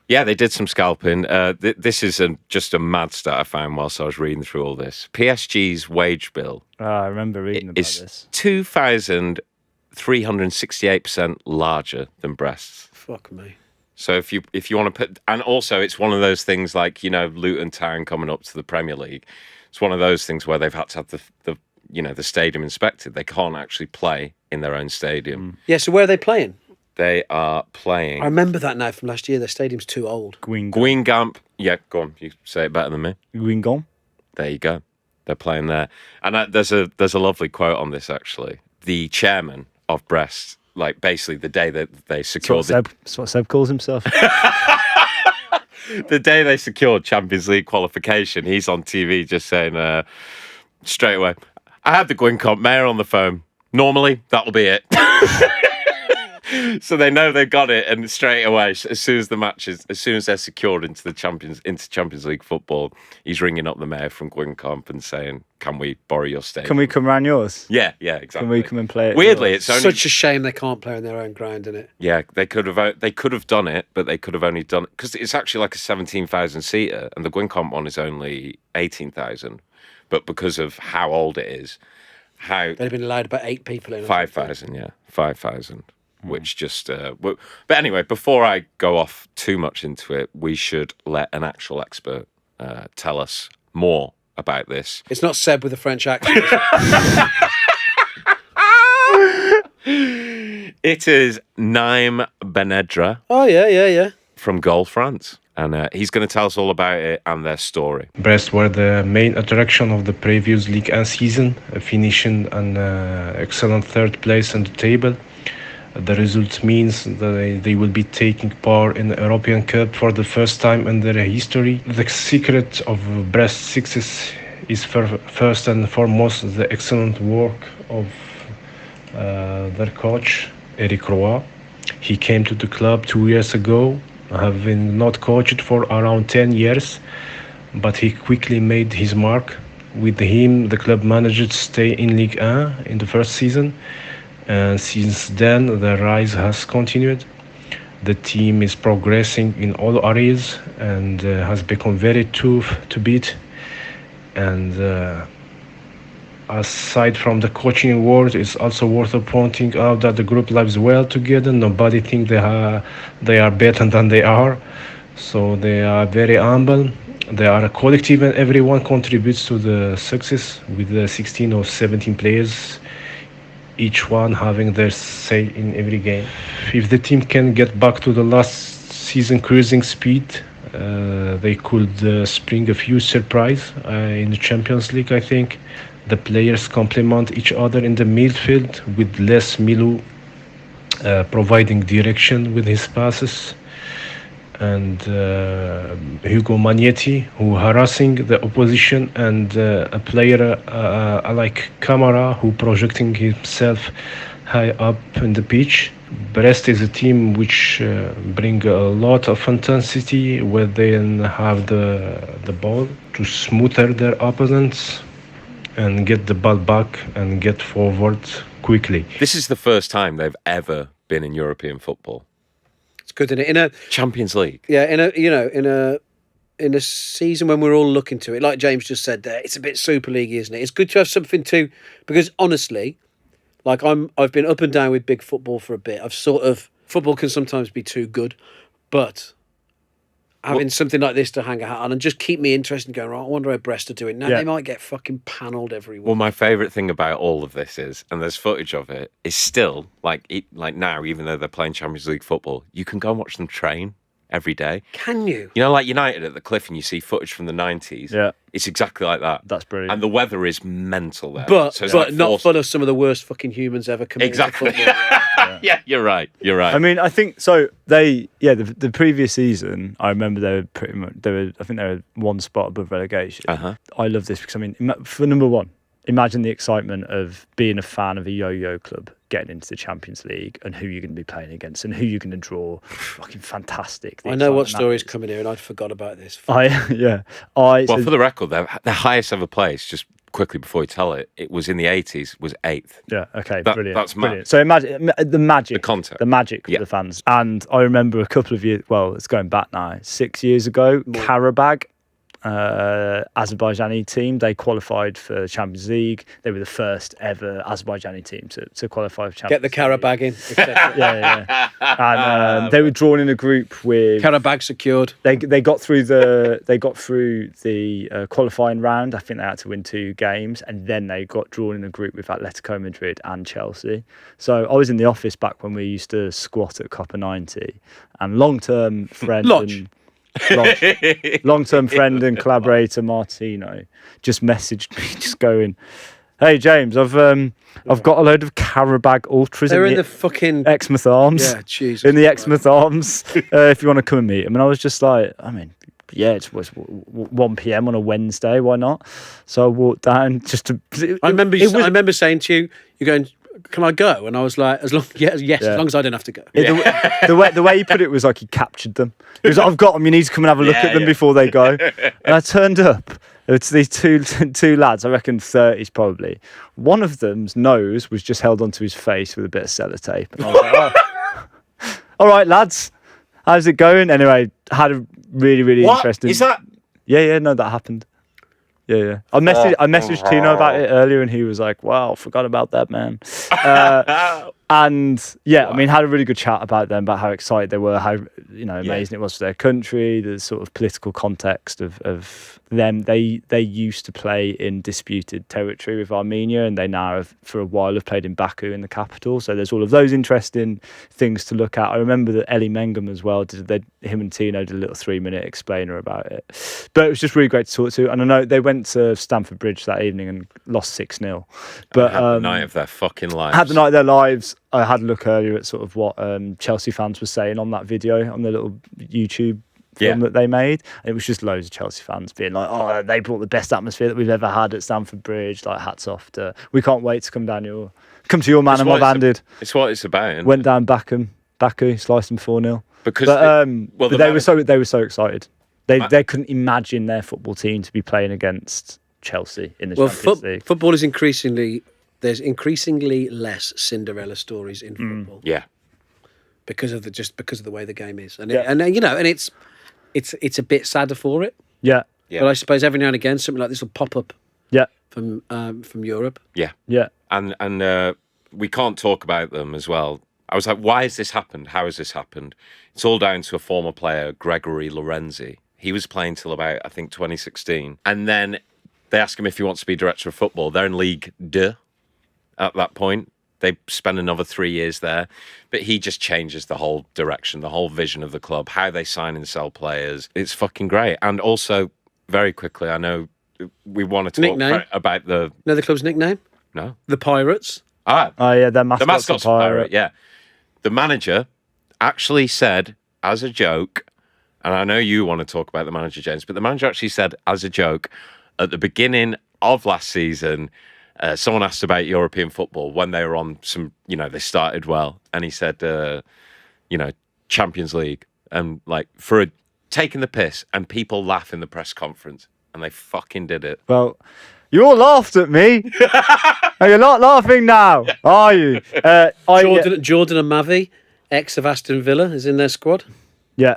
Yeah, they did some scalping. This is just a mad stat I found whilst I was reading through all this. PSG's wage bill I remember reading about is this. 2,368% larger than Brest's. Fuck me. So if you want to put, and also it's one of those things like Luton Town coming up to the Premier League. It's one of those things where they've had to have the stadium inspected. They can't actually play in their own stadium. Yeah, so where are they playing? They are playing I remember that now from last year. Their stadium's too old. Guingamp. Yeah, go on. You say it better than me. Guingamp. There you go. They're playing there, and there's a lovely quote on this actually. The chairman of Brest, like basically the day that they secured That's what Seb calls himself. the day they secured Champions League qualification, he's on TV just saying straight away, I had the Guingamp mayor on the phone. Normally, that'll be it. So they know they've got it, and straight away, as soon as they're secured into Champions League football, he's ringing up the mayor from Guingamp and saying, "Can we borrow your stadium? Can we come round yours? Yeah, exactly. Can we come and play it? Weirdly, yours? it's only Such a shame they can't play on their own ground, isn't it? yeah. They could have done it, but they could have only done it because it's actually like a 17,000 seater, and the Guingamp one is only 18,000. But because of how old it is, They'd have been allowed about 8 people in. 5,000, yeah, 5,000. Which just, but anyway, before I go off too much into it, we should let an actual expert tell us more about this. It's not Seb with a French accent. It is Naim Benedra Oh, yeah. from Goal France, and he's going to tell us all about it and their story. Brest were the main attraction of the previous League 1 season, finishing an excellent third place on the table. The result means that they will be taking part in the European Cup for the first time in their history. The secret of Brest's success is first and foremost the excellent work of their coach, Eric Roy. He came to the club 2 years ago, having not coached for around 10 years, but he quickly made his mark. With him, the club managed to stay in Ligue 1 in the first season, and since then the rise has continued. The team is progressing in all areas and has become very tough to beat. And aside from the coaching award, it's also worth pointing out that the group lives well together. Nobody thinks they are better than they are. So they are very humble. They are a collective and everyone contributes to the success, with the 16 or 17 players, each one having their say in every game. If the team can get back to the last season cruising speed, they could spring a few surprise in the Champions League, I think. The players complement each other in the midfield, with Les Milou providing direction with his passes, and Hugo Magnetti, who harassing the opposition, and a player like Camara, who projecting himself high up in the pitch. Brest is a team which bring a lot of intensity where they have the ball to smother their opponents and get the ball back and get forward quickly. This is the first time they've ever been in European football. It's good, isn't it? In a Champions League. Yeah, in a season when we're all looking to it, like James just said there, it's a bit Super League, isn't it? It's good to have something to, because honestly, like I've been up and down with big football for a bit. Football can sometimes be too good, but having something like this to hang a hat on and just keep me interested and going, right, I wonder how Brest are doing. Now they might get fucking panelled every week. Well, my favourite thing about all of this is, and there's footage of it, is still, like now, even though they're playing Champions League football, you can go and watch them train every day. Can you? You know, like United at the Cliff, and you see footage from the 90s. Yeah. It's exactly like that. That's brilliant. And the weather is mental there. But So it's not full of some of the worst fucking humans ever committed Exactly. to football. Yeah, you're right. You're right. I mean, I think so. The previous season, I remember I think they were one spot above relegation. Uh-huh. I love this because, I mean, for number one, imagine the excitement of being a fan of a yo-yo club getting into the Champions League and who you're going to be playing against and who you're going to draw. Fucking fantastic. I know what story's coming here, and I forgot about this. Well, for the record, their highest ever place, just quickly before you tell it, it was in the 80s, was 8th. Yeah, okay, brilliant. That's mad. Brilliant. So imagine the magic. The context. The magic for the fans. And I remember a couple of years, well, it's going back now, 6 years ago, Qarabağ, Azerbaijani team, they qualified for the Champions League. They were the first ever Azerbaijani team to qualify for Champions League. Get the Qarabağ in. Yeah. And they were drawn in a group with Qarabağ secured. They got through the qualifying round. I think they had to win 2 games, and then they got drawn in a group with Atletico Madrid and Chelsea. So I was in the office back when we used to squat at Copper 90, and long-term friend long-term friend and collaborator Martino just messaged me, just going, "Hey James, I've got a load of Qarabağ Ultras. They're in the fucking Exmouth Arms. Yeah, Jesus. In the Exmouth Arms. If you want to come and meet them." And I was just like, I mean, yeah, it was 1 p.m. on a Wednesday. Why not? So I walked down just to. I remember saying to you, "You're going. Can I go?" And I was like, as long as I don't have to go. The way he put it was like he captured them. He was like, "I've got them. You need to come and have a look at them before they go." And I turned up. It's these two lads, I reckon 30s probably. One of them's nose was just held onto his face with a bit of sellotape. And I was like, "Oh. All right, lads, how's it going?" Anyway, had a really interesting. Is that? Yeah, no, that happened. Yeah. I messaged Tino about it earlier, and he was like, "Wow, forgot about that, man." And yeah, I mean, had a really good chat about them, about how excited they were, how amazing it was for their country, the sort of political context of them. They used to play in disputed territory with Armenia, and they now have, for a while, have played in Baku, in the capital. So there's all of those interesting things to look at. I remember that Ellie Mengum as well him and Tino did a little 3-minute explainer about it. But it was just really great to talk to. And I know they went to Stamford Bridge that evening and lost 6-0. But had the night of their fucking lives. Had the night of their lives. I had a look earlier at sort of what Chelsea fans were saying on that video, on the little YouTube film that they made. And it was just loads of Chelsea fans being like, "Oh, they brought the best atmosphere that we've ever had at Stamford Bridge. Like, hats off to. We can't wait to come to your man." And my band did. It's what it's about. Went down Baku, sliced them 4-0. Because but they were so excited. They couldn't imagine their football team to be playing against Chelsea in the Champions League. Football is there's increasingly less Cinderella stories in football. Yeah. Because of the way the game is, and it's a bit sadder for it. Yeah. But I suppose every now and again something like this will pop up. Yeah. From Europe. Yeah. Yeah. And we can't talk about them as well. I was like, why has this happened? How has this happened? It's all down to a former player, Gregory Lorenzi. He was playing till about, I think, 2016. And then they ask him if he wants to be director of football. They're in League 2 at that point. They spend another 3 years there. But he just changes the whole direction, the whole vision of the club, how they sign and sell players. It's fucking great. And also, very quickly, I know we want to talk about the... Know the club's nickname? No. The Pirates. Ah. Oh, yeah, their mascot's a pirate. Yeah. The manager actually said, as a joke, and I know you want to talk about the manager, James, but the manager actually said, as a joke, at the beginning of last season, someone asked about European football when they were on some, they started well. And he said, Champions League. And taking the piss, and people laugh in the press conference. And they fucking did it. Well, you all laughed at me. You're not laughing now, are you? Jordan and Mavi, ex of Aston Villa, is in their squad. Yeah.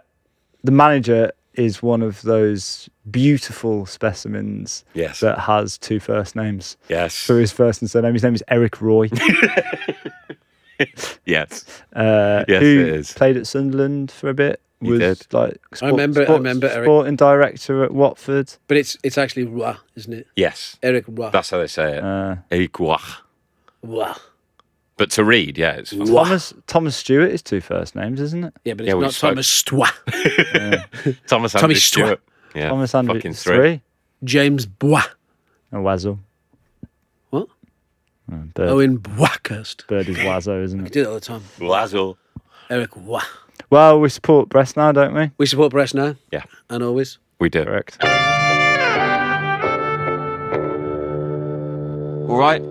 The manager is one of those beautiful specimens that has 2 first names. Yes. So his first and surname. His name is Eric Roy. Yes. Yes, it is. Played at Sunderland for a bit. He did. Like I remember Eric. Sporting director at Watford. But it's actually Roy, isn't it? Yes. Eric Roy. That's how they say it. Eric Roy. Roy. But to read, it's Thomas Stewart is 2 first names, isn't it? Yeah, but it's not Thomas Stewart. Thomas Andrew Stewart. Yeah. Thomas Andrew fucking 3. James Bois. And Wazzle. What? Bird. Owen Blackhurst. Bird is Wazzo, isn't I it? do it all the time. Lazzle. Eric Roy. Well, we support Brest now, don't we? We support Brest now. Yeah. And always. We do. Correct. All right,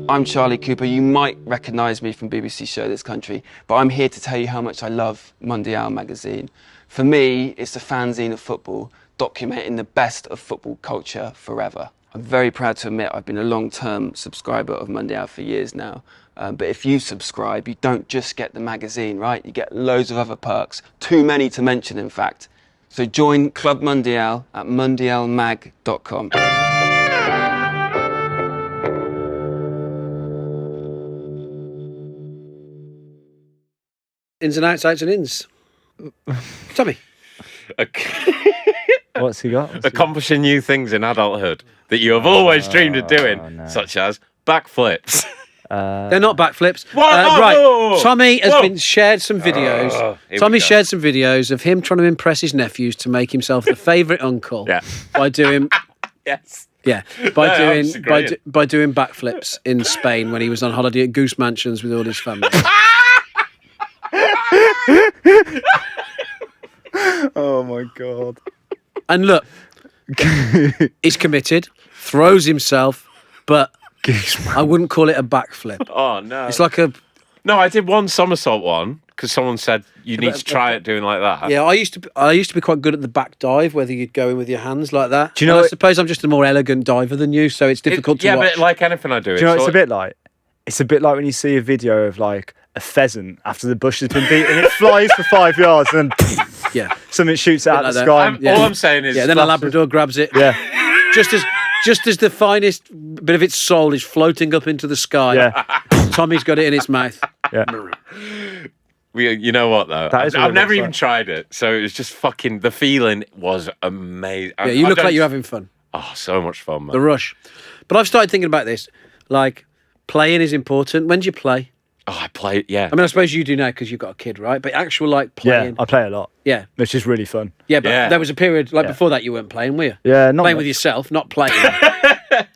I'm Charlie Cooper. You might recognise me from BBC Show This Country, but I'm here to tell you how much I love Mundial magazine. For me, it's the fanzine of football, documenting the best of football culture forever. I'm very proud to admit I've been a long-term subscriber of Mundial for years now. But if you subscribe, you don't just get the magazine, right? You get loads of other perks, too many to mention, in fact. So join Club Mundial at mundialmag.com. Ins and outs, outs and ins. Tommy. What's he got? Accomplishing new things in adulthood that you have always dreamed of doing, such as backflips. They're not backflips. Whoa! Right. Tommy has been shared some videos. Here Tommy we go. shared some videos of him trying to impress his nephews to make himself the favourite uncle. Yeah. By doing Yes. by that's doing great. by doing backflips in Spain when he was on holiday at Goose Mansions with all his family. Oh my god. And look, he's committed, throws himself, but I wouldn't call it a backflip. Oh, no. It's like a... No, I did one somersault one because someone said you need to try it doing like that. Yeah, I used to be quite good at the back dive, whether you'd go in with your hands like that. Do you know And I what- suppose I'm just a more elegant diver than you, so it's difficult to watch. but like anything I do, Do you know what it's a bit like? It's a bit like when you see a video of like a pheasant after the bush has been beaten, it flies for 5 yards and then Yeah. something shoots out Bit of the like sky. that. All I'm saying is... Yeah, then a Labrador grabs it. Yeah. Just as the finest bit of its soul is floating up into the sky, Yeah. Tommy's got it in its mouth. Yeah. You know what, though? That is what I've it never looks even like. tried it, so it was just fucking... The feeling was amazing. Yeah, you look like you're having fun. Oh, so much fun, man. The rush. But I've started thinking about this. Like, playing is important. When do you play? Oh, I play... Yeah. I mean, I suppose you do now because you've got a kid, right? But actual, like, Yeah, playing. I play a lot, Yeah. which is really fun. Yeah, but Yeah. there was a period, like, before that you weren't playing, were you? Yeah, not Playing much, with yourself, not playing.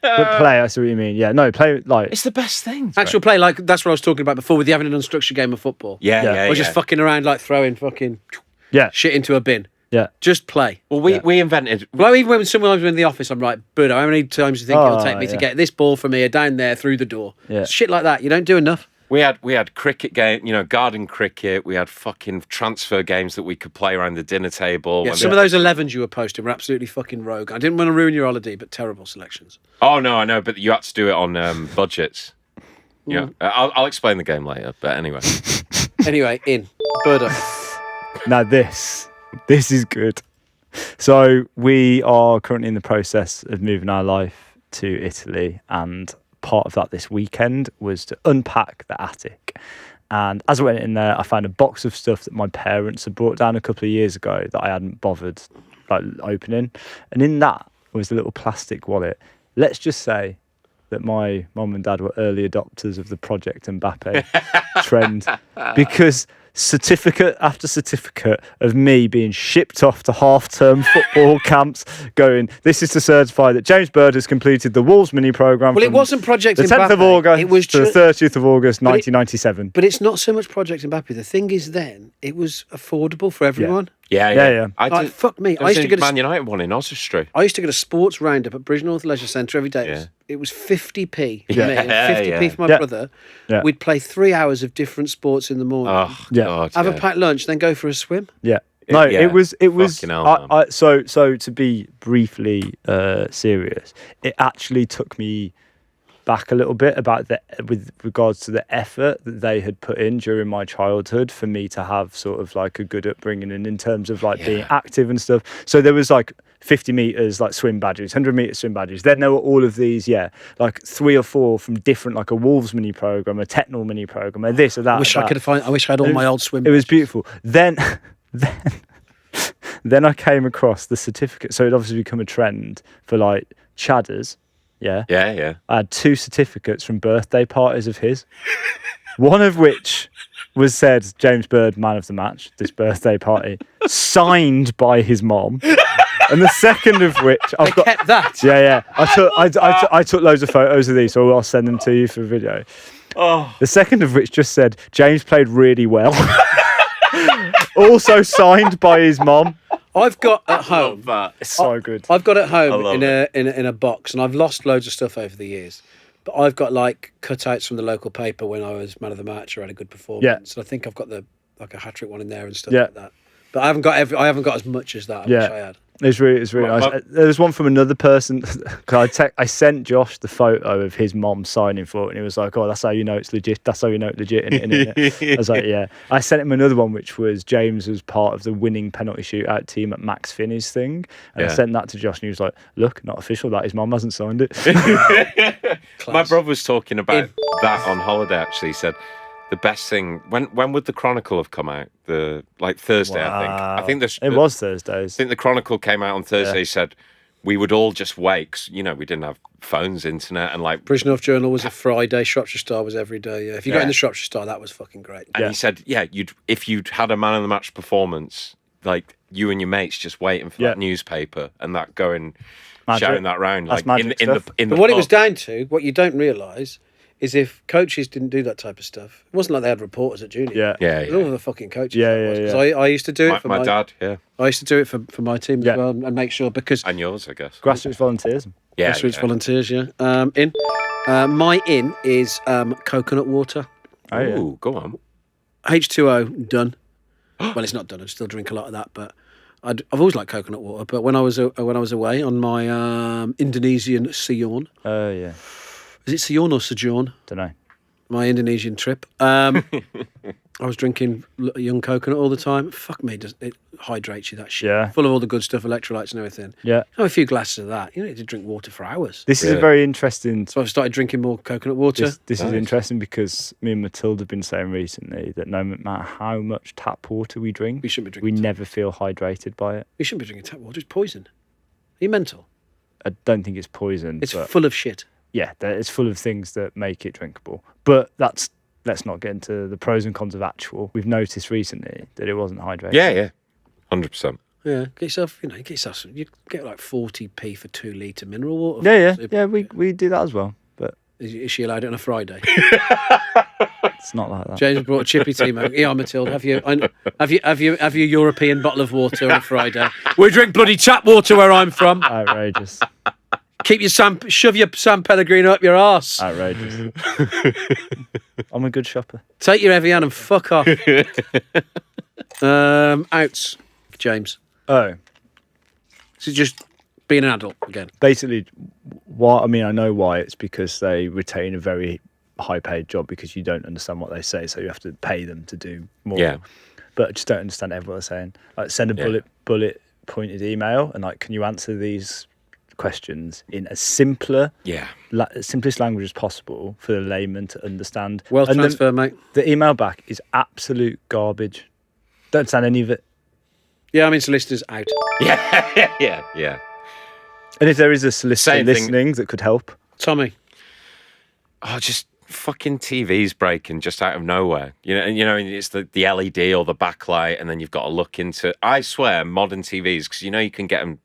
but play, I see what you mean. Yeah, no, play like... It's the best thing. Actual play, like, that's what I was talking about before with you having an unstructured game of football. Yeah. Yeah. Or just fucking around, like, throwing fucking Yeah. shit into a bin. Yeah. Just play. Well, we invented. Well, even when sometimes we're in the office, I'm like, Birdo, how many times do you think it'll take me to get this ball from here down there through the door? Yeah. Shit like that. You don't do enough. We had cricket game, garden cricket. We had fucking transfer games that we could play around the dinner table. Yeah, some of those 11s you were posting were absolutely fucking rogue. I didn't want to ruin your holiday, but terrible selections. Oh no, I know, but you had to do it on budgets. Yeah, I'll explain the game later. But anyway, Anyway, in Birdo. Now this is good. So we are currently in the process of moving our life to Italy, and part of that this weekend was to unpack the attic. And as I went in there, I found a box of stuff that my parents had brought down a couple of years ago that I hadn't bothered opening. And in that was a little plastic wallet. Let's just say that my mum and dad were early adopters of the Project Mbappe trend, because certificate after certificate of me being shipped off to half-term football camps going, this is to certify that James Bird has completed the Wolves mini programme. Well, it wasn't Project the 10th of Mbappe. August It was to the 30th of August, 1997. But it's not so much Project Mbappe. The thing is, then it was affordable for everyone. Yeah. Fuck me. I used to go to Man United one in Oswestry. I used to go to sports roundup at Bridgnorth Leisure Centre every day. It was 50p for me and 50p for my brother. Yeah. We'd play 3 hours of different sports in the morning. Oh, God, Have a packed lunch, then go for a swim. Yeah. No, it was. Fucking hell, So to be briefly serious, it actually took me back a little bit with regards to the effort that they had put in during my childhood for me to have sort of like a good upbringing and in terms of being active and stuff. So there was 50 meters swim badges, 100 meter swim badges. Then there were all of these, 3 or 4 from different, a Wolves mini program, a Tetnal mini program, a this or that. I wish I had all my old swim. It was beautiful. Then I came across the certificate. So it obviously become a trend for chadders. Yeah. I had 2 certificates from birthday parties of his. One of which was said James Bird man of the match, this birthday party, signed by his mom. And the second of which I've got kept that. Yeah. I took loads of photos of these, so I'll send them to you for a video. Oh. The second of which just said James played really well. Also signed by his mom. I've got at home. It's so good. I've got at home in a box, and I've lost loads of stuff over the years. But I've got cutouts from the local paper when I was man of the match or had a good performance. Yeah. So I think I've got a hat trick one in there and stuff like that. But I haven't got as much as that. I wish I had. It's really nice. There's one from another person. I sent Josh the photo of his mom signing for it, and he was like, "Oh, that's how you know it's legit. That's how you know it's legit." Innit? I was like, "Yeah." I sent him another one, which was James was part of the winning penalty shootout team at Max Finney's thing, and I sent that to Josh, and he was like, "Look, not official. That his mom hasn't signed it." My brother was talking about that on holiday. Actually, he said the best thing when would the Chronicle have come out? Thursday, wow. I think. It was Thursdays. I think the Chronicle came out on Thursday. Yeah. He said we would all just wait 'cause, we didn't have phones, internet, and Bridgnorth Journal was a Friday. Shropshire Star was every day. Yeah, if you got in the Shropshire Star, that was fucking great. And he said, if you'd had a man of the match performance, you and your mates just waiting for that newspaper and that going, shouting that round, That's in the what it was down to, what you don't realise, is if coaches didn't do that type of stuff. It wasn't like they had reporters at junior. Yeah. All of the fucking coaches. Yeah. So I used to do it for my dad. Yeah. I used to do it for my team as well, and make sure because and yours, I guess. Grassroots volunteers. Yeah. Grassroots volunteers. Yeah. My in is coconut water. Oh, yeah. Ooh, go on. H2O done. Well, it's not done. I still drink a lot of that, but I've always liked coconut water. But when I was away on my Indonesian sojourn. Oh yeah. Is it sojourn or sojourn? Don't know. My Indonesian trip. I was drinking young coconut all the time. Fuck me, it hydrates you, that shit. Yeah. Full of all the good stuff, electrolytes and everything. Yeah. Have a few glasses of that. You don't need to drink water for hours. This is a very interesting... So I've started drinking more coconut water. This is interesting because me and Matilda have been saying recently that no matter how much tap water we drink, we shouldn't be drinking never feel hydrated by it. We shouldn't be drinking tap water. It's poison. Are you mental? I don't think it's poison. It's full of shit. Yeah, it's full of things that make it drinkable. But let's not get into the pros and cons of actual. We've noticed recently that it wasn't hydrated. Yeah. 100%. Yeah, get yourself you get 40p for 2 litre mineral water. Yeah, we do that as well. But is she allowed it on a Friday? it's not like that. James brought a chippy tea, mate. Yeah, Matilda. Have you European bottle of water on a Friday? We drink bloody tap water where I'm from. Outrageous. Shove your San Pellegrino up your arse. Outrageous. I'm a good shopper. Take your Evian and fuck off. Outs, James. Oh, So just being an adult again. basically, I know why. It's because they retain a very high-paid job because you don't understand what they say, so you have to pay them to do more. Yeah. But I just don't understand everything they're saying. Like, send a bullet-pointed email, and like, can you answer these questions in as simplest language as possible for the layman to understand? Well And transfer, mate. The email back is absolute garbage. Don't understand any of it. Yeah, I mean, solicitors out. Yeah. And if there is a solicitor Same thing. listening that could help, Tommy. Oh, just fucking TVs breaking just out of nowhere. You know, it's the LED or the backlight, and then you've got to look into. I swear, modern TVs, because you can get them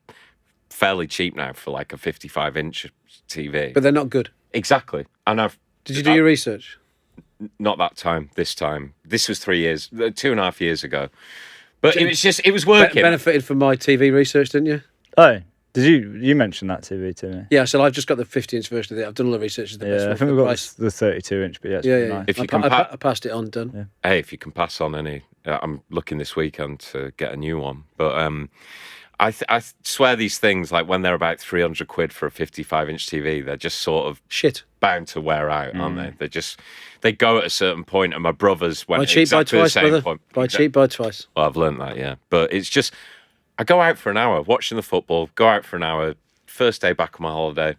fairly cheap now for like a 55-inch TV. But they're not good. Exactly. And Did you do your research? not that time. This time, this was 2.5 years ago. But it was working. Benefited from my TV research, didn't you? oh, did you mention that TV to me? Yeah, so I've just got the 50-inch version of it. I've done all the research. Yeah, I think we've got the 32-inch, but yeah, it's pretty nice. If you I passed it on, done. Yeah. Hey, if you can pass on any, I'm looking this weekend to get a new one. But I swear these things, like when they're about 300 quid for a 55-inch TV, they're just sort of Shit. bound to wear out, aren't they? They go at a certain point, and my brothers went Buy cheap, buy exactly the twice, same brother. point. Buy cheap, buy twice. Well, I've learned that, yeah. But it's just, I go out for an hour watching the football, go out for an hour, first day back on my holiday,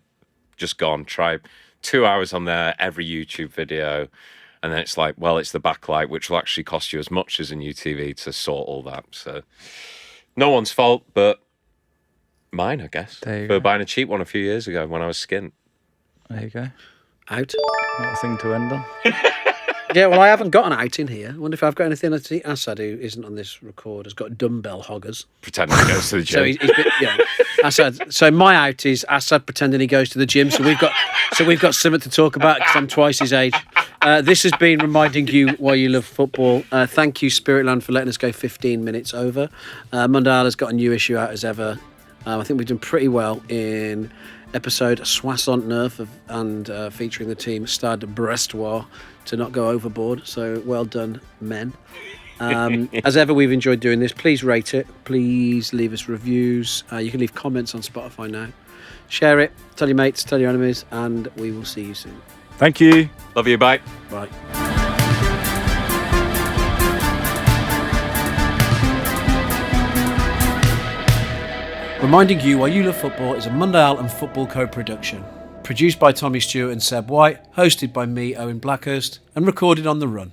just gone, try 2 hours on there, every YouTube video, and then it's like, well, it's the backlight, which will actually cost you as much as a new TV to sort all that. So, no one's fault, but mine, I guess, for buying a cheap one a few years ago when I was skint. There you go. Out. Not a thing to end on. Yeah, well, I haven't got an out in here. I wonder if I've got anything. I see Asad, who isn't on this record, has got dumbbell hoggers. Pretending he goes to the gym. So he's been, Asad. So my out is Asad pretending he goes to the gym. So we've got something to talk about because I'm twice his age. This has been reminding you why you love football. Thank you, Spiritland, for letting us go 15 minutes over. Mundial has got a new issue out as ever. I think we've done pretty well in episode Soissant Neuf and featuring the team Stade Brestois to not go overboard. So well done, men. As ever, we've enjoyed doing this. Please rate it. Please leave us reviews. You can leave comments on Spotify now. Share it. Tell your mates. Tell your enemies. And we will see you soon. Thank you. Love you, bye. Bye. Reminding You Why You Love Football is a Mundial and Football co-production. Produced by Tommy Stewart and Seb White, hosted by me, Owen Blackhurst, and recorded on the run.